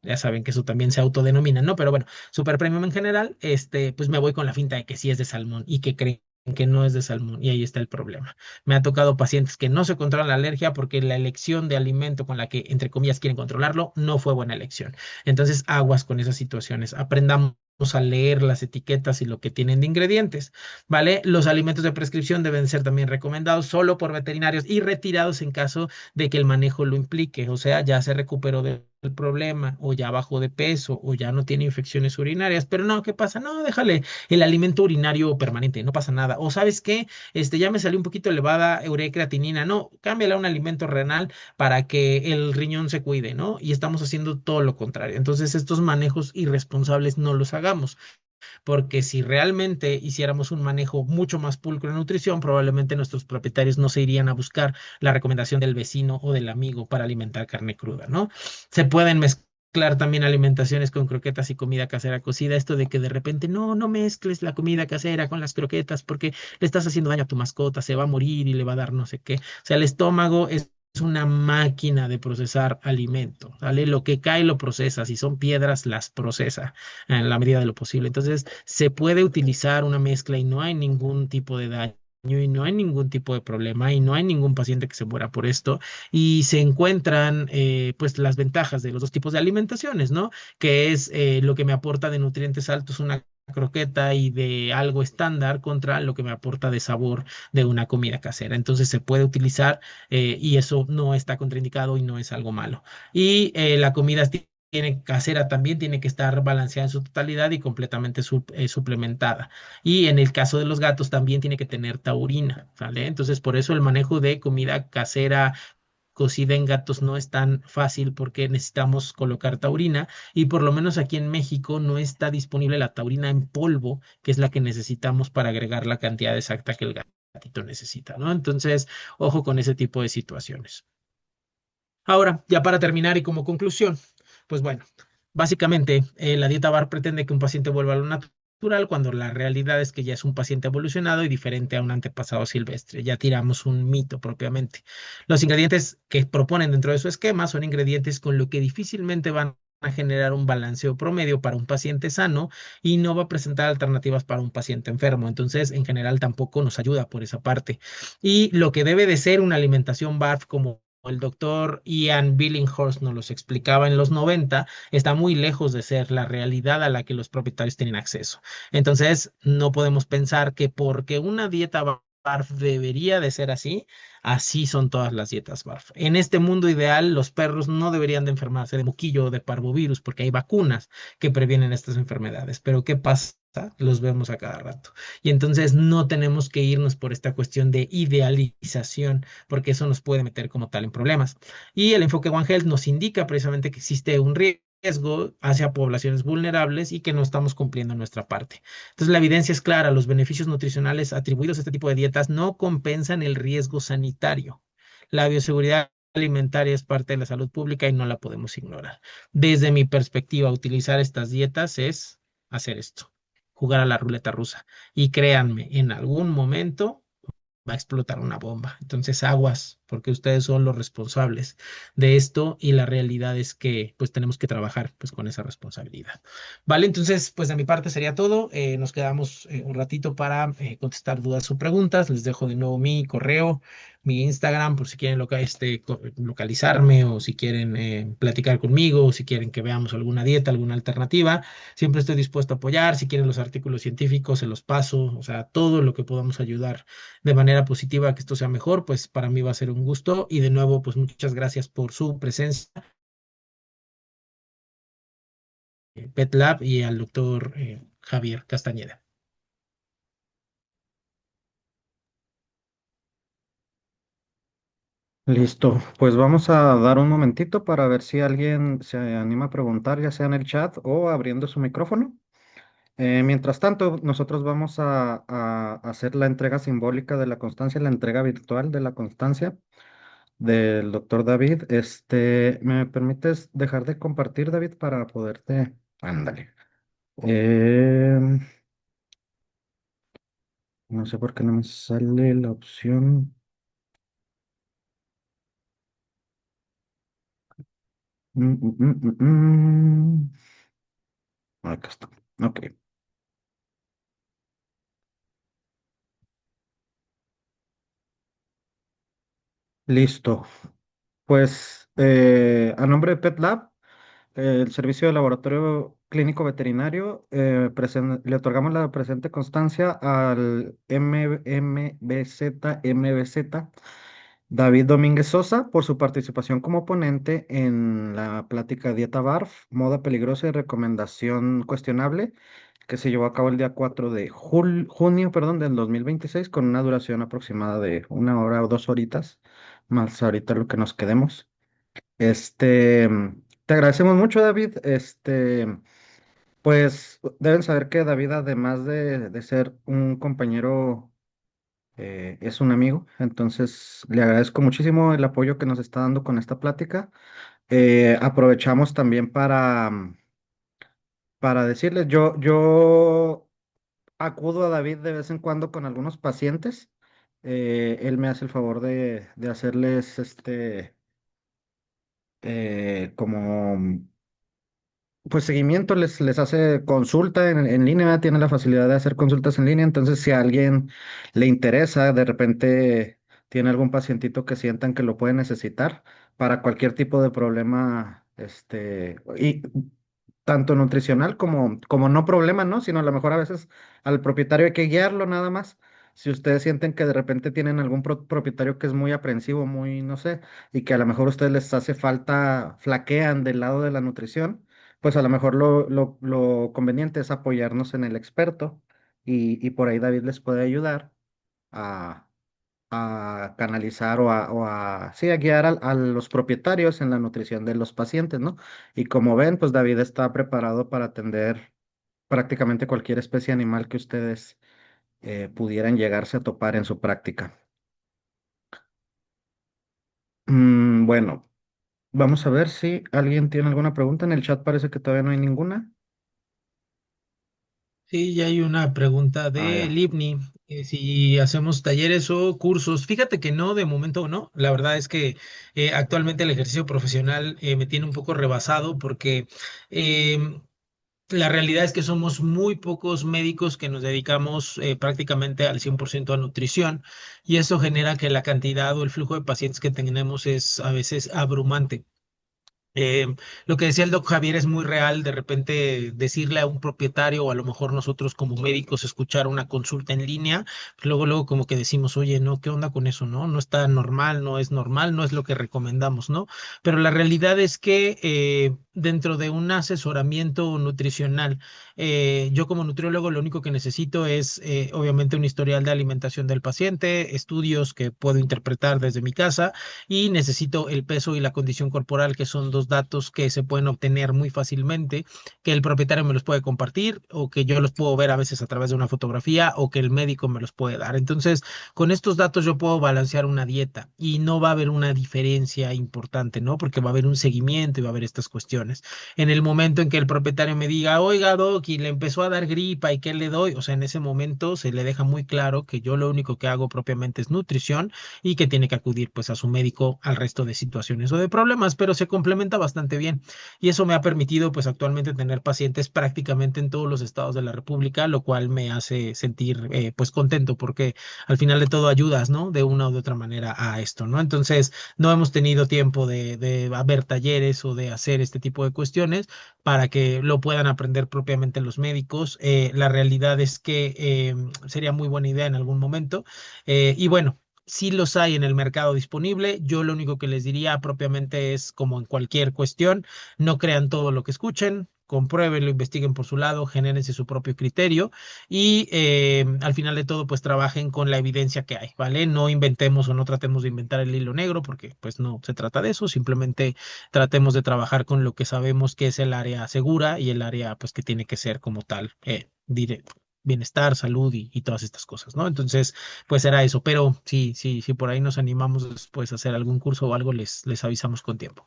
Speaker 1: ya saben que eso también se autodenomina, ¿no? Pero bueno, super premium en general, pues me voy con la finta de que sí es de salmón y que creen que no es de salmón y ahí está el problema. Me ha tocado pacientes que no se controlan la alergia porque la elección de alimento con la que, entre comillas, quieren controlarlo no fue buena elección. Entonces, aguas con esas situaciones. Aprendamos a leer las etiquetas y lo que tienen de ingredientes, ¿vale? Los alimentos de prescripción deben ser también recomendados solo por veterinarios y retirados en caso de que el manejo lo implique, o sea, ya se recuperó del problema o ya bajó de peso o ya no tiene infecciones urinarias, pero no, ¿qué pasa? No, déjale el alimento urinario permanente, no pasa nada. O ¿sabes qué? Ya me salió un poquito elevada urea-creatinina, no, cámbiala a un alimento renal para que el riñón se cuide, ¿no? Y estamos haciendo todo lo contrario. Entonces, estos manejos irresponsables no los hagamos, porque si realmente hiciéramos un manejo mucho más pulcro en nutrición, probablemente nuestros propietarios no se irían a buscar la recomendación del vecino o del amigo para alimentar carne cruda, ¿no? Se pueden mezclar también alimentaciones con croquetas y comida casera cocida, esto de que de repente no mezcles la comida casera con las croquetas porque le estás haciendo daño a tu mascota, se va a morir y le va a dar no sé qué. O sea, el estómago es una máquina de procesar alimento, ¿vale? Lo que cae lo procesa, si son piedras las procesa en la medida de lo posible. Entonces, se puede utilizar una mezcla y no hay ningún tipo de daño y no hay ningún tipo de problema y no hay ningún paciente que se muera por esto y se encuentran pues las ventajas de los dos tipos de alimentaciones, ¿no? Que es lo que me aporta de nutrientes altos una croqueta y de algo estándar contra lo que me aporta de sabor de una comida casera. Entonces se puede utilizar y eso no está contraindicado y no es algo malo. Y la comida tiene casera también tiene que estar balanceada en su totalidad y completamente suplementada. Y en el caso de los gatos también tiene que tener taurina, ¿vale? Entonces, por eso el manejo de comida casera cocida en gatos no es tan fácil porque necesitamos colocar taurina y por lo menos aquí en México no está disponible la taurina en polvo, que es la que necesitamos para agregar la cantidad exacta que el gatito necesita, ¿no? Entonces, ojo con ese tipo de situaciones. Ahora, ya para terminar y como conclusión, pues bueno, básicamente la dieta bar pretende que un paciente vuelva a lo natural cuando la realidad es que ya es un paciente evolucionado y diferente a un antepasado silvestre. Ya tiramos un mito propiamente. Los ingredientes que proponen dentro de su esquema son ingredientes con lo que difícilmente van a generar un balanceo promedio para un paciente sano y no va a presentar alternativas para un paciente enfermo. Entonces, en general, tampoco nos ayuda por esa parte. Y lo que debe de ser una alimentación BARF como el doctor Ian Billinghurst nos los explicaba en los 90, está muy lejos de ser la realidad a la que los propietarios tienen acceso. Entonces, no podemos pensar que porque una dieta BARF debería de ser así, así son todas las dietas BARF. En este mundo ideal, los perros no deberían de enfermarse de moquillo o de parvovirus porque hay vacunas que previenen estas enfermedades. Pero ¿qué pasa? Los vemos a cada rato. Y entonces no tenemos que irnos por esta cuestión de idealización porque eso nos puede meter como tal en problemas. Y el enfoque One Health nos indica precisamente que existe un riesgo hacia poblaciones vulnerables y que no estamos cumpliendo nuestra parte. Entonces, la evidencia es clara, los beneficios nutricionales atribuidos a este tipo de dietas no compensan el riesgo sanitario. La bioseguridad alimentaria es parte de la salud pública y no la podemos ignorar. Desde mi perspectiva, utilizar estas dietas es hacer esto, jugar a la ruleta rusa. Y créanme, en algún momento va a explotar una bomba. Entonces, aguas, porque ustedes son los responsables de esto y la realidad es que pues tenemos que trabajar pues con esa responsabilidad. Vale, entonces pues de mi parte sería todo. Nos quedamos un ratito para contestar dudas o preguntas. Les dejo de nuevo mi correo, mi Instagram, por si quieren localizarme o si quieren platicar conmigo o si quieren que veamos alguna dieta, alguna alternativa. Siempre estoy dispuesto a apoyar. Si quieren los artículos científicos, se los paso. O sea, todo lo que podamos ayudar de manera positiva a que esto sea mejor, pues para mí va a ser un gusto. Y de nuevo, pues muchas gracias por su presencia, PetLab y al doctor Javier Castañeda.
Speaker 2: Listo, pues vamos a dar un momentito para ver si alguien se anima a preguntar, ya sea en el chat o abriendo su micrófono. Mientras tanto, nosotros vamos a hacer la entrega simbólica de la constancia, la entrega virtual de la constancia del doctor David. ¿Me permites dejar de compartir, David, para poderte... Ándale. Em, no sé por qué no me sale la opción. Mm, mm, mm, mm. Acá está. Ok. Listo. Pues a nombre de PetLab, el servicio de laboratorio clínico veterinario, le otorgamos la presente constancia al MBZ David Domínguez Sosa por su participación como ponente en la plática Dieta BARF, moda peligrosa y recomendación cuestionable, que se llevó a cabo el día 4 de junio, perdón, del 2026, con una duración aproximada de 1 hora o 2 horitas, más ahorita lo que nos quedemos. Este, te agradecemos mucho, David. Pues deben saber que David, además de ser un compañero, es un amigo. Entonces, le agradezco muchísimo el apoyo que nos está dando con esta plática. Aprovechamos también para decirles, yo acudo a David de vez en cuando con algunos pacientes. Él me hace el favor de hacerles como pues seguimiento, les hace consulta en línea, tiene la facilidad de hacer consultas en línea, entonces si a alguien le interesa, de repente tiene algún pacientito que sientan que lo puede necesitar para cualquier tipo de problema, y tanto nutricional como no problema, ¿no? Sino a lo mejor a veces al propietario hay que guiarlo nada más. Si ustedes sienten que de repente tienen algún propietario que es muy aprensivo, muy, no sé, y que a lo mejor a ustedes les hace falta, flaquean del lado de la nutrición, pues a lo mejor lo conveniente es apoyarnos en el experto y por ahí David les puede ayudar a, a canalizar sí, a guiar a los propietarios en la nutrición de los pacientes, ¿no? Y como ven, pues David está preparado para atender prácticamente cualquier especie animal que ustedes pudieran llegarse a topar en su práctica. Bueno, vamos a ver si alguien tiene alguna pregunta. En el chat parece que todavía no hay ninguna.
Speaker 1: Sí, ya hay una pregunta
Speaker 2: Ah,
Speaker 1: de
Speaker 2: ya.
Speaker 1: Livni, si hacemos talleres o cursos. Fíjate que no, de momento no. La verdad es que actualmente el ejercicio profesional me tiene un poco rebasado porque em, la realidad es que somos muy pocos médicos que nos dedicamos prácticamente al 100% a nutrición y eso genera que la cantidad o el flujo de pacientes que tenemos es a veces abrumante. Eh, lo que decía el doc Javier es muy real, de repente decirle a un propietario o a lo mejor nosotros como médicos escuchar una consulta en línea, pues luego como que decimos, oye, no, ¿qué onda con eso? No, no está normal, no es lo que recomendamos, ¿no? Pero la realidad es que dentro de un asesoramiento nutricional, yo como nutriólogo lo único que necesito es obviamente un historial de alimentación del paciente, estudios que puedo interpretar desde mi casa y necesito el peso y la condición corporal, que son dos datos que se pueden obtener muy fácilmente, que el propietario me los puede compartir o que yo los puedo ver a veces a través de una fotografía o que el médico me los puede dar. Entonces, con estos datos yo puedo balancear una dieta y no va a haber una diferencia importante, ¿no? Porque va a haber un seguimiento y va a haber estas cuestiones. En el momento en que el propietario me diga, oiga, Doc, y le empezó a dar gripa y qué le doy, o sea, en ese momento se le deja muy claro que yo lo único que hago propiamente es nutrición y que tiene que acudir pues a su médico al resto de situaciones o de problemas, pero se complementa bastante bien y eso me ha permitido pues actualmente tener pacientes prácticamente en todos los estados de la República, lo cual me hace sentir pues contento porque al final de todo ayudas, ¿no? De una u de otra manera a esto, ¿no? Entonces no hemos tenido tiempo de haber talleres o de hacer este tipo de cuestiones para que lo puedan aprender propiamente los médicos. La realidad es que sería muy buena idea en algún momento. Y bueno, sí los hay en el mercado disponible. Yo lo único que les diría propiamente es, como en cualquier cuestión, no crean todo lo que escuchen, compruébenlo, investiguen por su lado, genérense su propio criterio y al final de todo, pues trabajen con la evidencia que hay, ¿vale? No inventemos o no tratemos de inventar el hilo negro porque pues no se trata de eso, simplemente tratemos de trabajar con lo que sabemos que es el área segura y el área pues que tiene que ser como tal, bienestar, salud y todas estas cosas, ¿no? Entonces, pues era eso, pero sí, sí, sí, por ahí nos animamos después a hacer algún curso o algo, les avisamos con tiempo.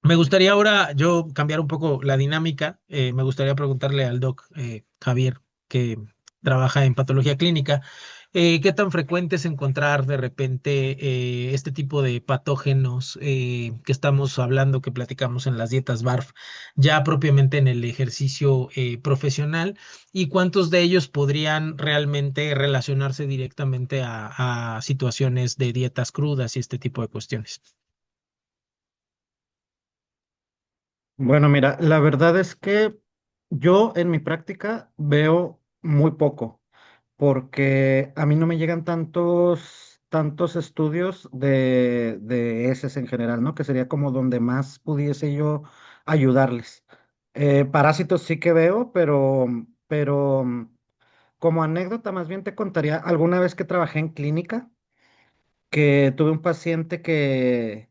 Speaker 1: Me gustaría ahora yo cambiar un poco la dinámica. Me gustaría preguntarle al doc Javier, que trabaja en patología clínica, ¿qué tan frecuente es encontrar de repente este tipo de patógenos que estamos hablando, que platicamos en las dietas BARF, ya propiamente en el ejercicio profesional? ¿Y cuántos de ellos podrían realmente relacionarse directamente a situaciones de dietas crudas y este tipo de cuestiones?
Speaker 2: Bueno, mira, la verdad es que yo en mi práctica veo muy poco, porque a mí no me llegan tantos estudios de heces en general, ¿no? Que sería como donde más pudiese yo ayudarles. Parásitos sí que veo, pero como anécdota más bien te contaría alguna vez que trabajé en clínica que tuve un paciente que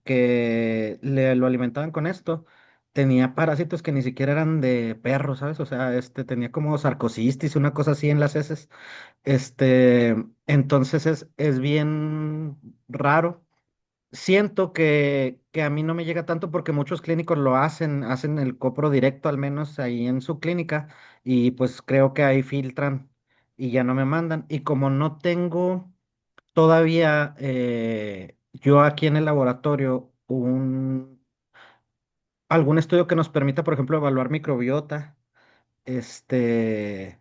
Speaker 2: lo alimentaban con esto, tenía parásitos que ni siquiera eran de perro, ¿sabes? O sea, tenía como sarcocistis, una cosa así en las heces. Este, entonces es bien raro. Siento que a mí no me llega tanto porque muchos clínicos lo hacen el copro directo, al menos ahí en su clínica, y pues creo que ahí filtran y ya no me mandan. Y como no tengo todavía yo aquí en el laboratorio algún estudio que nos permita, por ejemplo, evaluar microbiota. Este,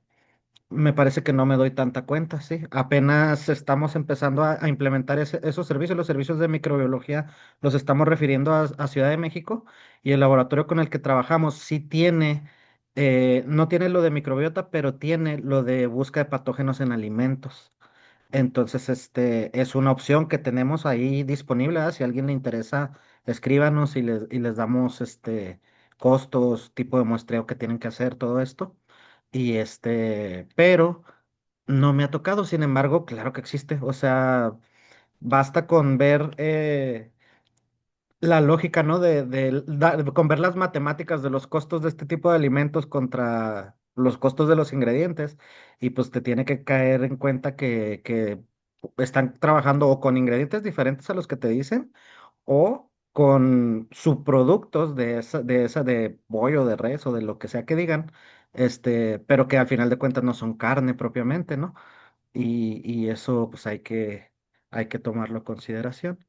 Speaker 2: Me parece que no me doy tanta cuenta, sí. Apenas estamos empezando a implementar esos servicios, los servicios de microbiología los estamos refiriendo a Ciudad de México y el laboratorio con el que trabajamos sí tiene, no tiene lo de microbiota, pero tiene lo de búsqueda de patógenos en alimentos. Entonces, es una opción que tenemos ahí disponible, ¿verdad? Si a alguien le interesa, escríbanos y les damos costos, tipo de muestreo que tienen que hacer, todo esto. Pero no me ha tocado, sin embargo, claro que existe. O sea, basta con ver la lógica, ¿no? Con ver las matemáticas de los costos de este tipo de alimentos contra los costos de los ingredientes, y pues te tiene que caer en cuenta que están trabajando o con ingredientes diferentes a los que te dicen, o con subproductos de pollo, de res o de lo que sea que digan, pero que al final de cuentas no son carne propiamente, ¿no? Y eso pues hay que tomarlo en consideración.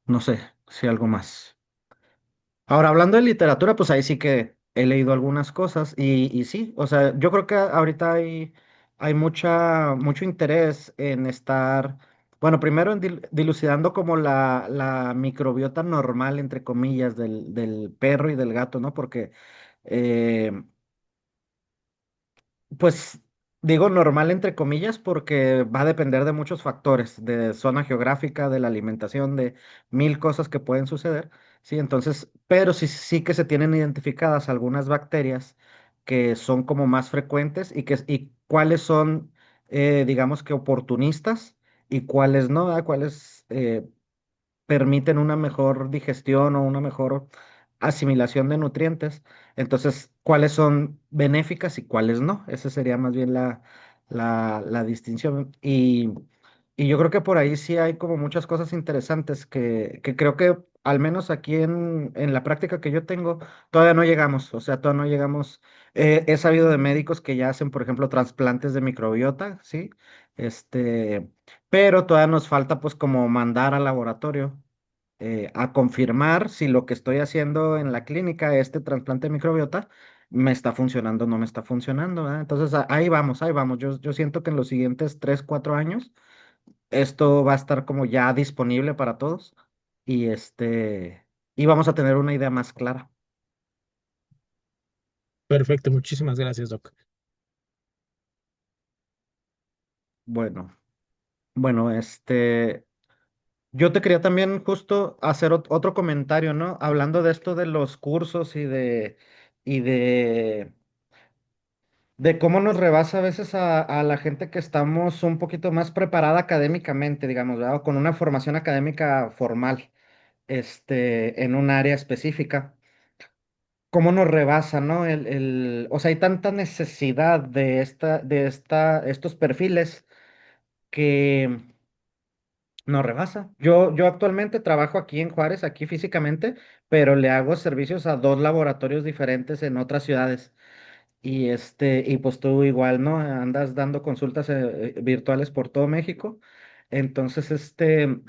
Speaker 2: No sé si algo más. Ahora, hablando de literatura, pues ahí sí que he leído algunas cosas y sí, o sea, yo creo que ahorita hay mucho interés en estar, bueno, primero en dilucidando como la microbiota normal, entre comillas, del perro y del gato, ¿no? Porque eh, pues digo normal entre comillas porque va a depender de muchos factores, de zona geográfica, de la alimentación, de mil cosas que pueden suceder, ¿sí? Entonces, pero sí que se tienen identificadas algunas bacterias que son como más frecuentes y cuáles son, digamos que oportunistas y cuáles no, ¿verdad? Cuáles permiten una mejor digestión o una mejor asimilación de nutrientes. Entonces, ¿cuáles son benéficas y cuáles no? Esa sería más bien la distinción. Y yo creo que por ahí sí hay como muchas cosas interesantes que creo que al menos aquí en la práctica que yo tengo, todavía no llegamos. O sea, todavía no llegamos. He sabido de médicos que ya hacen, por ejemplo, trasplantes de microbiota, ¿sí? Este, pero todavía nos falta pues como mandar al laboratorio a confirmar si lo que estoy haciendo en la clínica, este trasplante de microbiota, me está funcionando o no me está funcionando, ¿verdad? Entonces ahí vamos, ahí vamos. Yo siento que en los siguientes 3, 4 años esto va a estar como ya disponible para todos y y vamos a tener una idea más clara.
Speaker 1: Perfecto, muchísimas gracias, Doc.
Speaker 2: Bueno, bueno, yo te quería también justo hacer otro comentario, ¿no? Hablando de esto de los cursos y de cómo nos rebasa a veces a la gente que estamos un poquito más preparada académicamente, digamos, ¿verdad? O con una formación académica formal, en un área específica. Cómo nos rebasa, ¿no? O sea, hay tanta necesidad estos perfiles que nos rebasa. Yo actualmente trabajo aquí en Juárez, aquí físicamente, pero le hago servicios a dos laboratorios diferentes en otras ciudades. Y pues tú igual, ¿no? Andas dando consultas virtuales por todo México. Entonces,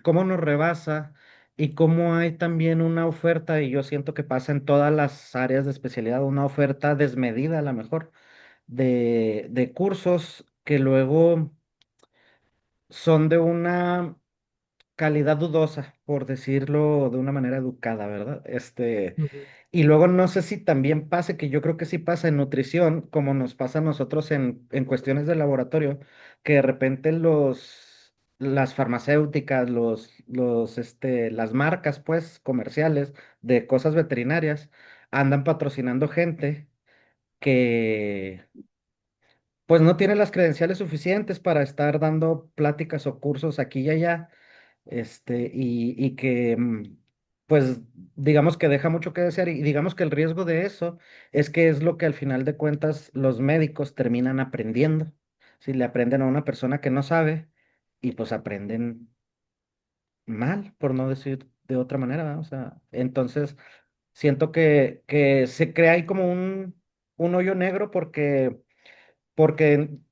Speaker 2: ¿cómo nos rebasa? Y cómo hay también una oferta, y yo siento que pasa en todas las áreas de especialidad, una oferta desmedida a lo mejor, de cursos que luego son de una calidad dudosa, por decirlo de una manera educada, ¿verdad?
Speaker 1: Ujú.
Speaker 2: Y luego no sé si también pase, que yo creo que sí pasa en nutrición, como nos pasa a nosotros en cuestiones de laboratorio, que de repente las farmacéuticas, las marcas, pues, comerciales de cosas veterinarias, andan patrocinando gente que, pues, no tiene las credenciales suficientes para estar dando pláticas o cursos aquí y allá, y que, pues, digamos que deja mucho que desear y digamos que el riesgo de eso es que es lo que al final de cuentas los médicos terminan aprendiendo. Si le aprenden a una persona que no sabe y pues aprenden mal, por no decir de otra manera, ¿verdad? O sea, entonces siento que se crea ahí como un hoyo negro porque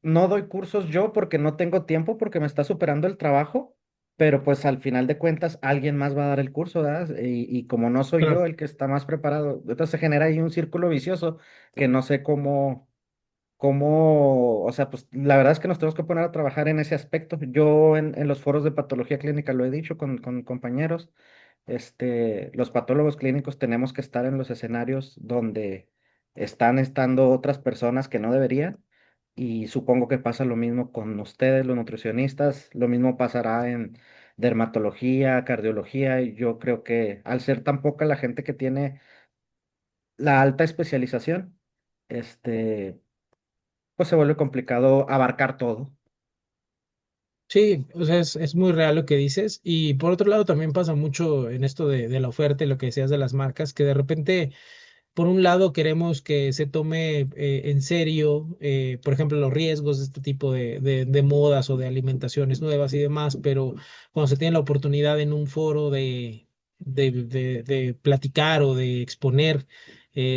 Speaker 2: no doy cursos yo, porque no tengo tiempo, porque me está superando el trabajo, pero pues al final de cuentas alguien más va a dar el curso, ¿verdad? Y como no soy yo
Speaker 1: Claro.
Speaker 2: el que está más preparado, entonces se genera ahí un círculo vicioso que no sé cómo, o sea, pues la verdad es que nos tenemos que poner a trabajar en ese aspecto. Yo en los foros de patología clínica lo he dicho con compañeros, los patólogos clínicos tenemos que estar en los escenarios donde están estando otras personas que no deberían. Y supongo que pasa lo mismo con ustedes, los nutricionistas, lo mismo pasará en dermatología, cardiología. Y yo creo que al ser tan poca la gente que tiene la alta especialización, pues se vuelve complicado abarcar todo.
Speaker 1: Sí, o sea, es muy real lo que dices. Y por otro lado, también pasa mucho en esto de la oferta y lo que decías de las marcas, que de repente por un lado, queremos que se tome en serio, por ejemplo, los riesgos de este tipo de modas o de alimentaciones nuevas y demás, pero cuando se tiene la oportunidad en un foro de platicar o de exponer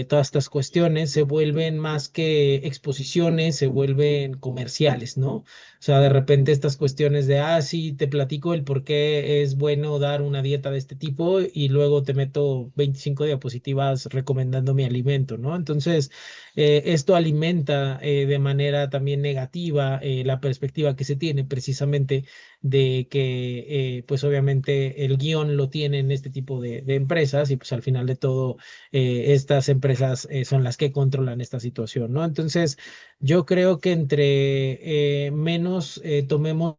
Speaker 1: todas estas cuestiones, se vuelven más que exposiciones, se vuelven comerciales, ¿no? O sea, de repente estas cuestiones de, sí, te platico el por qué es bueno dar una dieta de este tipo y luego te meto 25 diapositivas recomendando mi alimento, ¿no? Entonces, esto alimenta de manera también negativa la perspectiva que se tiene precisamente de que, pues obviamente el guión lo tienen este tipo de empresas y pues al final de todo, estas empresas son las que controlan esta situación, ¿no? Entonces, yo creo que entre menos tomemos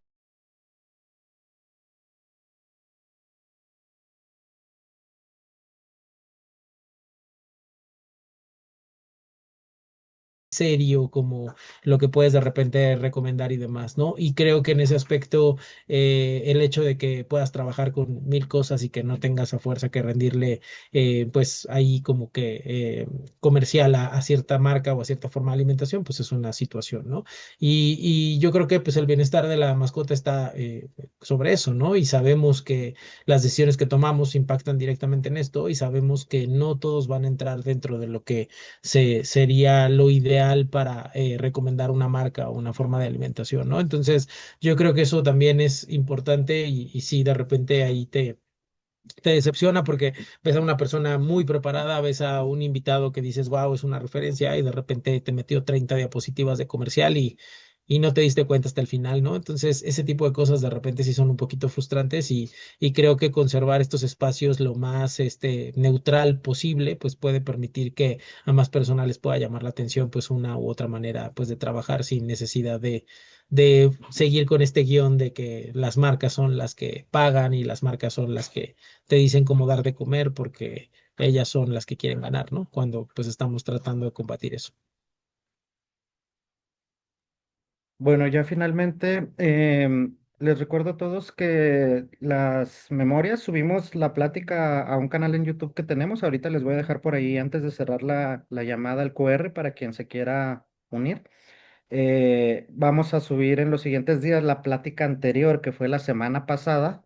Speaker 1: serio como lo que puedes de repente recomendar y demás, ¿no? Y creo que en ese aspecto el hecho de que puedas trabajar con mil cosas y que no tengas a fuerza que rendirle pues ahí como que comercial a cierta marca o a cierta forma de alimentación, pues es una situación, ¿no? Y yo creo que pues el bienestar de la mascota está sobre eso, ¿no? Y sabemos que las decisiones que tomamos impactan directamente en esto y sabemos que no todos van a entrar dentro de lo que sería lo ideal para recomendar una marca o una forma de alimentación, ¿no? Entonces, yo creo que eso también es importante y sí, de repente ahí te decepciona porque ves a una persona muy preparada, ves a un invitado que dices, wow, es una referencia y de repente te metió 30 diapositivas de comercial y no te diste cuenta hasta el final, ¿no? Entonces, ese tipo de cosas de repente sí son un poquito frustrantes y creo que conservar estos espacios lo más neutral posible, pues puede permitir que a más personas les pueda llamar la atención, pues una u otra manera, pues de trabajar sin necesidad de seguir con este guión de que las marcas son las que pagan y las marcas son las que te dicen cómo dar de comer porque ellas son las que quieren ganar, ¿no? Cuando pues estamos tratando de combatir eso.
Speaker 2: Bueno, ya finalmente les recuerdo a todos que las memorias subimos la plática a un canal en YouTube que tenemos. Ahorita les voy a dejar por ahí antes de cerrar la llamada al QR para quien se quiera unir. Vamos a subir en los siguientes días la plática anterior que fue la semana pasada,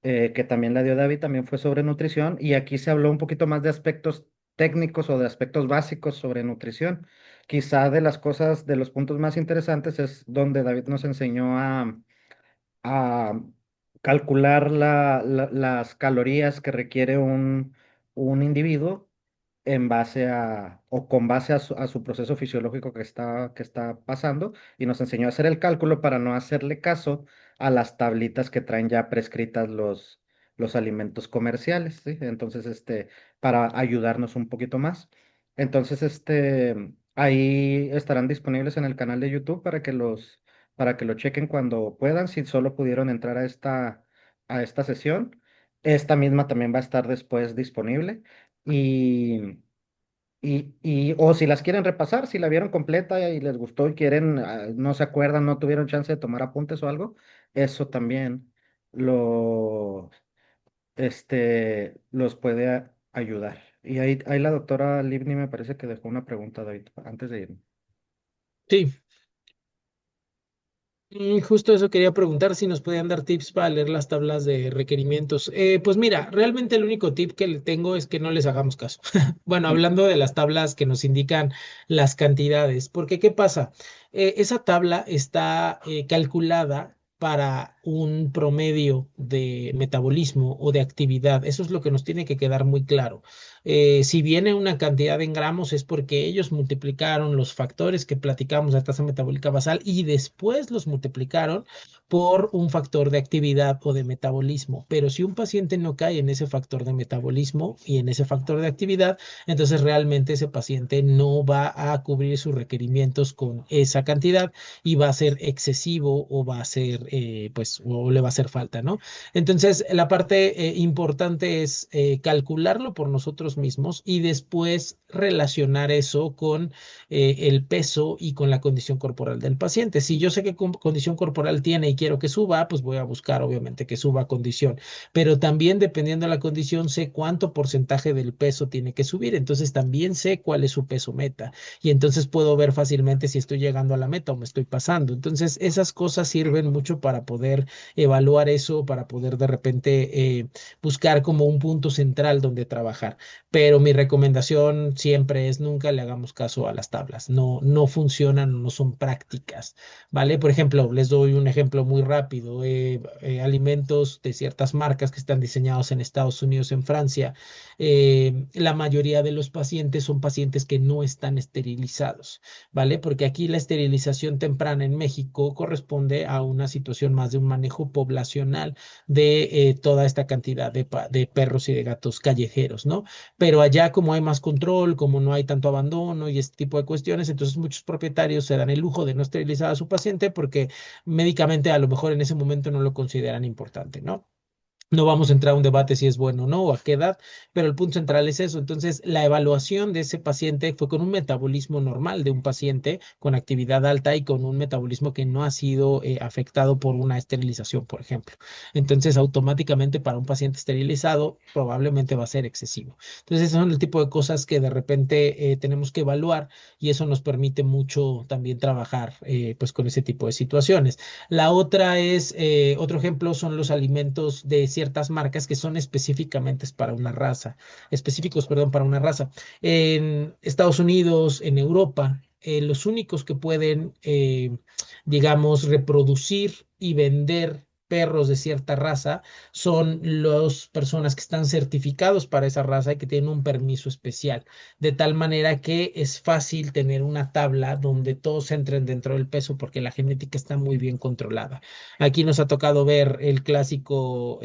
Speaker 2: que también la dio David, también fue sobre nutrición y aquí se habló un poquito más de aspectos técnicos o de aspectos básicos sobre nutrición. Quizá de las cosas, de los puntos más interesantes es donde David nos enseñó a calcular las calorías que requiere un individuo en base o con base a su proceso fisiológico que está pasando, y nos enseñó a hacer el cálculo para no hacerle caso a las tablitas que traen ya prescritas los alimentos comerciales, ¿sí? Entonces, para ayudarnos un poquito más. Entonces, ahí estarán disponibles en el canal de YouTube para que lo chequen cuando puedan, si solo pudieron entrar a esta sesión. Esta misma también va a estar después disponible. Y, o si las quieren repasar, si la vieron completa y les gustó y quieren, no se acuerdan, no tuvieron chance de tomar apuntes o algo, eso también lo, los puede ayudar. Y ahí la doctora Livni me parece que dejó una pregunta, David, antes de irme.
Speaker 1: Sí. Justo eso quería preguntar si nos podían dar tips para leer las tablas de requerimientos. Pues mira, realmente el único tip que le tengo es que no les hagamos caso. Bueno,
Speaker 2: Mm.
Speaker 1: hablando de las tablas que nos indican las cantidades, porque ¿qué pasa? Esa tabla está calculada para un promedio de metabolismo o de actividad. Eso es lo que nos tiene que quedar muy claro. Si viene una cantidad en gramos es porque ellos multiplicaron los factores que platicamos de tasa metabólica basal y después los multiplicaron por un factor de actividad o de metabolismo. Pero si un paciente no cae en ese factor de metabolismo y en ese factor de actividad, entonces realmente ese paciente no va a cubrir sus requerimientos con esa cantidad y va a ser excesivo o va a ser, pues, o le va a hacer falta, ¿no? Entonces, la parte importante es calcularlo por nosotros mismos y después relacionar eso con el peso y con la condición corporal del paciente. Si yo sé qué condición corporal tiene y quiero que suba, pues voy a buscar obviamente que suba condición, pero también dependiendo de la condición sé cuánto porcentaje del peso tiene que subir, entonces también sé cuál es su peso meta y entonces puedo ver fácilmente si estoy llegando a la meta o me estoy pasando. Entonces, esas cosas sirven mucho para poder evaluar eso, para poder de repente buscar como un punto central donde trabajar. Pero mi recomendación siempre es nunca le hagamos caso a las tablas. No, no funcionan, no son prácticas, ¿vale? Por ejemplo, les doy un ejemplo muy rápido. Alimentos de ciertas marcas que están diseñados en Estados Unidos, en Francia. La mayoría de los pacientes son pacientes que no están esterilizados, ¿vale? Porque aquí la esterilización temprana en México corresponde a una situación más de un manejo poblacional de toda esta cantidad de perros y de gatos callejeros, ¿no? Pero allá como hay más control, como no hay tanto abandono y este tipo de cuestiones, entonces muchos propietarios se dan el lujo de no esterilizar a su paciente porque médicamente a lo mejor en ese momento no lo consideran importante, ¿no? No vamos a entrar a un debate si es bueno o no o a qué edad, pero el punto central es eso. Entonces, la evaluación de ese paciente fue con un metabolismo normal de un paciente con actividad alta y con un metabolismo que no ha sido afectado por una esterilización, por ejemplo. Entonces, automáticamente para un paciente esterilizado probablemente va a ser excesivo. Entonces, esos son el tipo de cosas que de repente tenemos que evaluar y eso nos permite mucho también trabajar pues con ese tipo de situaciones. La otra es, otro ejemplo son los alimentos de ciertas marcas que son específicamente para una raza, específicos, perdón, para una raza. En Estados Unidos, en Europa, los únicos que pueden, digamos, reproducir y vender perros de cierta raza son las personas que están certificados para esa raza y que tienen un permiso especial, de tal manera que es fácil tener una tabla donde todos entren dentro del peso porque la genética está muy bien controlada. Aquí nos ha tocado ver el clásico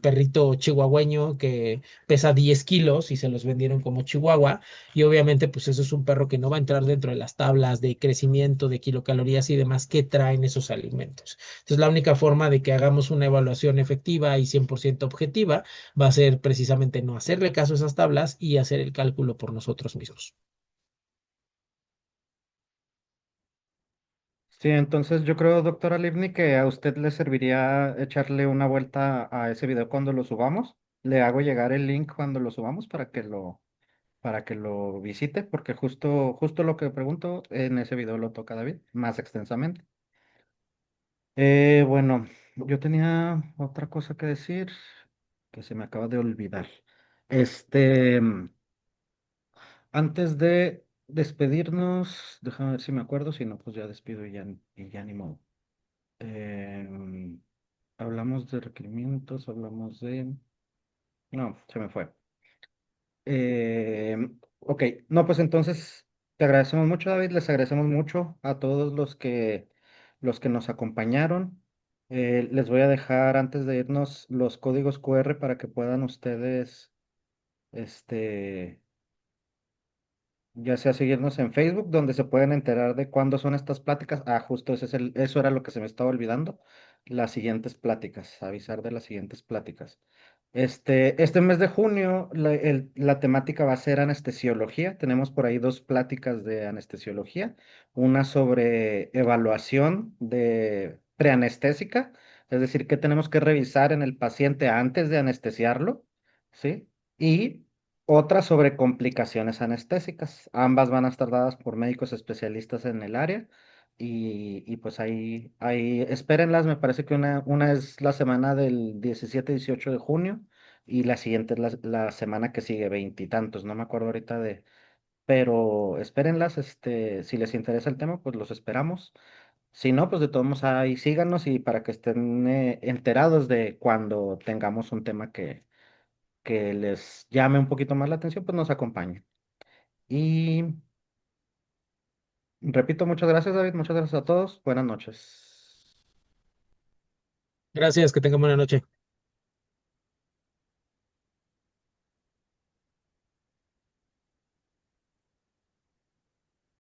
Speaker 1: perrito chihuahueño que pesa 10 kilos y se los vendieron como chihuahua y obviamente pues eso es un perro que no va a entrar dentro de las tablas de crecimiento, de kilocalorías y demás que traen esos alimentos. Entonces la única forma de que hagamos una evaluación efectiva y 100% objetiva va a ser precisamente no hacerle caso a esas tablas y hacer el cálculo por nosotros mismos.
Speaker 2: Sí, entonces yo creo, doctora Livni, que a usted le serviría echarle una vuelta a ese video cuando lo subamos. Le hago llegar el link cuando lo subamos para que lo visite, porque justo lo que pregunto en ese video lo toca David, más extensamente. Bueno, yo tenía otra cosa que decir que se me acaba de olvidar. Este, Antes de despedirnos, déjame ver si me acuerdo, si no, pues ya despido y ya ni modo. Em, Hablamos de requerimientos, hablamos de... No, se me fue. Ok, no, pues entonces te agradecemos mucho, David, les agradecemos mucho a todos los que nos acompañaron. Les voy a dejar antes de irnos los códigos QR para que puedan ustedes, este, ya sea seguirnos en Facebook, donde se pueden enterar de cuándo son estas pláticas. Ah, justo eso era lo que se me estaba olvidando. Las siguientes pláticas, avisar de las siguientes pláticas. Este mes de junio, la temática va a ser anestesiología. Tenemos por ahí dos pláticas de anestesiología. Una sobre evaluación de preanestésica, es decir, qué tenemos que revisar en el paciente antes de anestesiarlo, ¿sí? Y otra sobre complicaciones anestésicas. Ambas van a estar dadas por médicos especialistas en el área. Y pues ahí espérenlas. Me parece que una es la semana del 17-18 de junio y la siguiente es la semana que sigue, veintitantos. No me acuerdo ahorita de, pero espérenlas. Si les interesa el tema, pues los esperamos. Si no, pues de todos modos ahí síganos y para que estén enterados de cuando tengamos un tema que les llame un poquito más la atención, pues nos acompañen. Y repito, muchas gracias, David, muchas gracias a todos. Buenas noches.
Speaker 1: Gracias, que tengan buena noche.